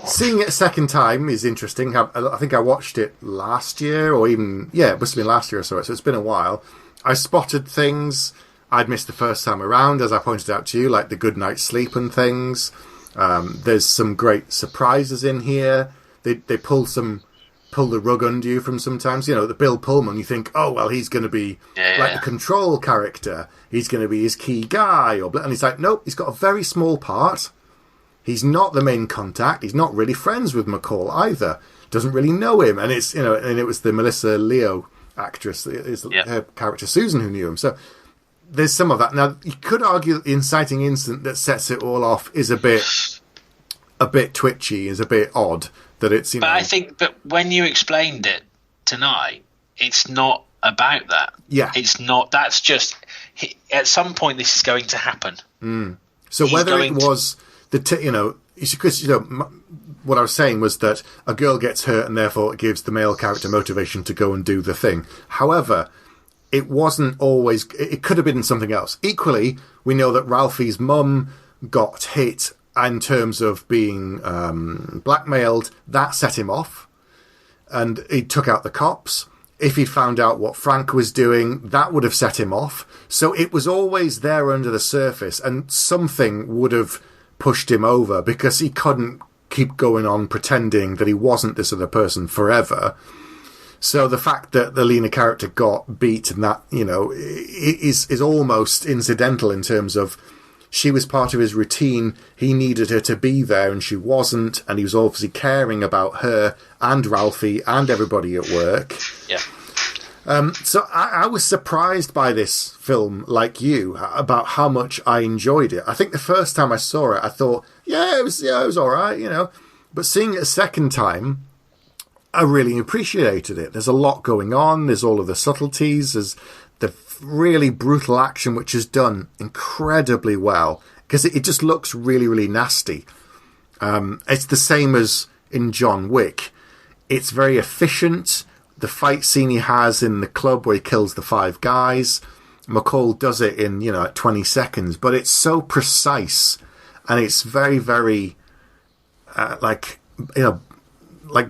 seeing it a second time is interesting. I think I watched it last year or even, it must have been last year or so it's been a while. I spotted things I'd missed the first time around, as I pointed out to you, like the good night's sleep and things. There's some great surprises in here. They pull the rug under you from sometimes. The Bill Pullman, you think, oh, well, he's going to be like the Control character. He's going to be his key guy. And he's like, nope, he's got a very small part. He's not the main contact. He's not really friends with McCall either. Doesn't really know him. And it's, and it was the Melissa Leo actress, her character Susan, who knew him. So there's some of that. Now, you could argue that the inciting incident that sets it all off is a bit twitchy, is a bit odd. That it's, But I think, when you explained it tonight, it's not about that. Yeah. It's not, that's just, at some point this is going to happen. Mm. So whether it was, because, what I was saying was that a girl gets hurt and therefore it gives the male character motivation to go and do the thing. However, it wasn't always, it could have been something else. Equally, we know that Ralphie's mum got hit in terms of being blackmailed. That set him off, and he took out the cops. If he'd found out what Frank was doing, that would have set him off. So it was always there under the surface, and something would have pushed him over because he couldn't keep going on pretending that he wasn't this other person forever. So the fact that the Lena character got beat and that, is almost incidental in terms of she was part of his routine. He needed her to be there and she wasn't. And he was obviously caring about her and Ralphie and everybody at work. Yeah. So I was surprised by this film, like you, about how much I enjoyed it. I think the first time I saw it, I thought, it was all right, But seeing it a second time, I really appreciated it. There's a lot going on. There's all of the subtleties. There's the really brutal action, which is done incredibly well because it just looks really, really nasty. It's the same as in John Wick. It's very efficient. The fight scene he has in the club where he kills the 5 guys, McCall does it in 20 seconds, but it's so precise and it's very, very like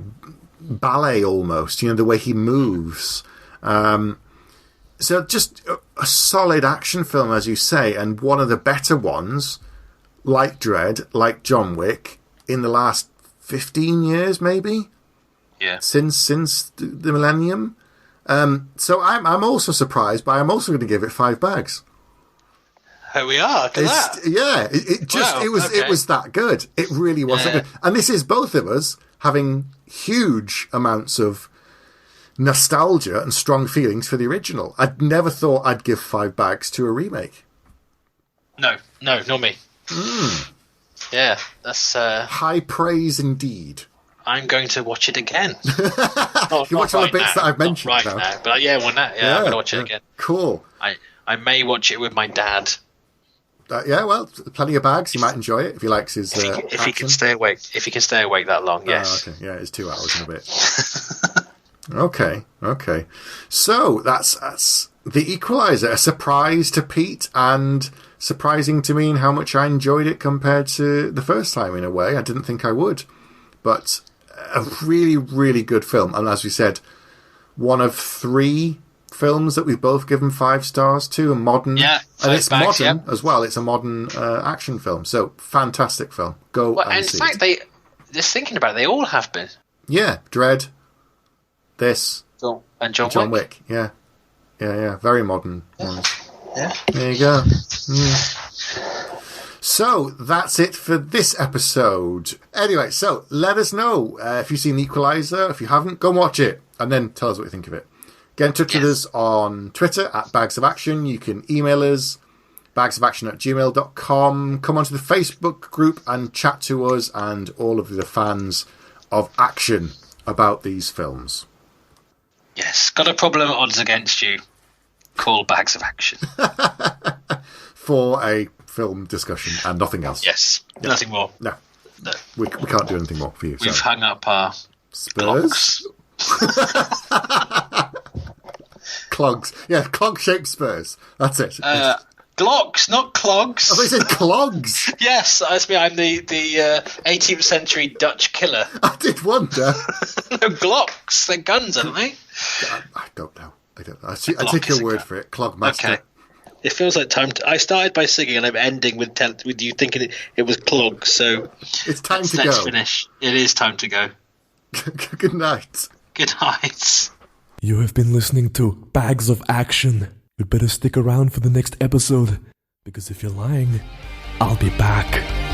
ballet almost, the way he moves. So just a solid action film, as you say, and one of the better ones, like Dredd, like John Wick, in the last 15 years, maybe? Yeah. Since the millennium. So I'm also surprised, but I'm also going to give it 5 bags. Here we are. Look at that. Yeah, it was that good. It really was that good. And this is both of us having huge amounts of nostalgia and strong feelings for the original. I'd never thought I'd give 5 bags to a remake. No, not me. Yeah, that's high praise indeed. I'm going to watch it again. You watch all the bits that I've mentioned right now. But I'm going to watch it again. Cool. I may watch it with my dad. Well, plenty of bags. He might enjoy it if he likes his. If he can stay awake. If he can stay awake that long, yes. Okay. Yeah, it's 2 hours and a bit. Okay. So that's The Equalizer. A surprise to Pete and surprising to me in how much I enjoyed it compared to the first time. In a way, I didn't think I would, but a really, really good film. And as we said, one of 3 films that we've both given 5 stars to, a modern, and it's modern as well. It's a modern action film, so fantastic film. Go and see. In fact, just thinking about it, they all have been. Yeah, Dredd, this, and John Wick. Yeah, very modern ones. Yeah, there you go. So that's it for this episode. Anyway, so let us know if you've seen The Equalizer. If you haven't, go and watch it, and then tell us what you think of it. Get in touch with us on Twitter at Bags of Action. You can email us, bagsofaction@gmail.com. Come onto the Facebook group and chat to us and all of the fans of action about these films. Yes, got a problem at odds against you. Call Bags of Action. For a film discussion and nothing else. Yes, nothing more. No. We can't do anything more for you. We've hung up our Spurs. Clogs. Yeah, clog-shaped Spurs. That's it. Glocks, not clogs. I thought you said clogs. Yes, that's me. I'm the 18th century Dutch killer. I did wonder. No, Glocks. They're guns, aren't they? I don't know. I take your word for it. Clogmaster. Okay. It feels like time I started by singing and I'm ending with you thinking it was clogs. So it's time to let's go. Finish. It is time to go. Good night. Good night. You have been listening to Bags of Action. You'd better stick around for the next episode, because if you're lying, I'll be back.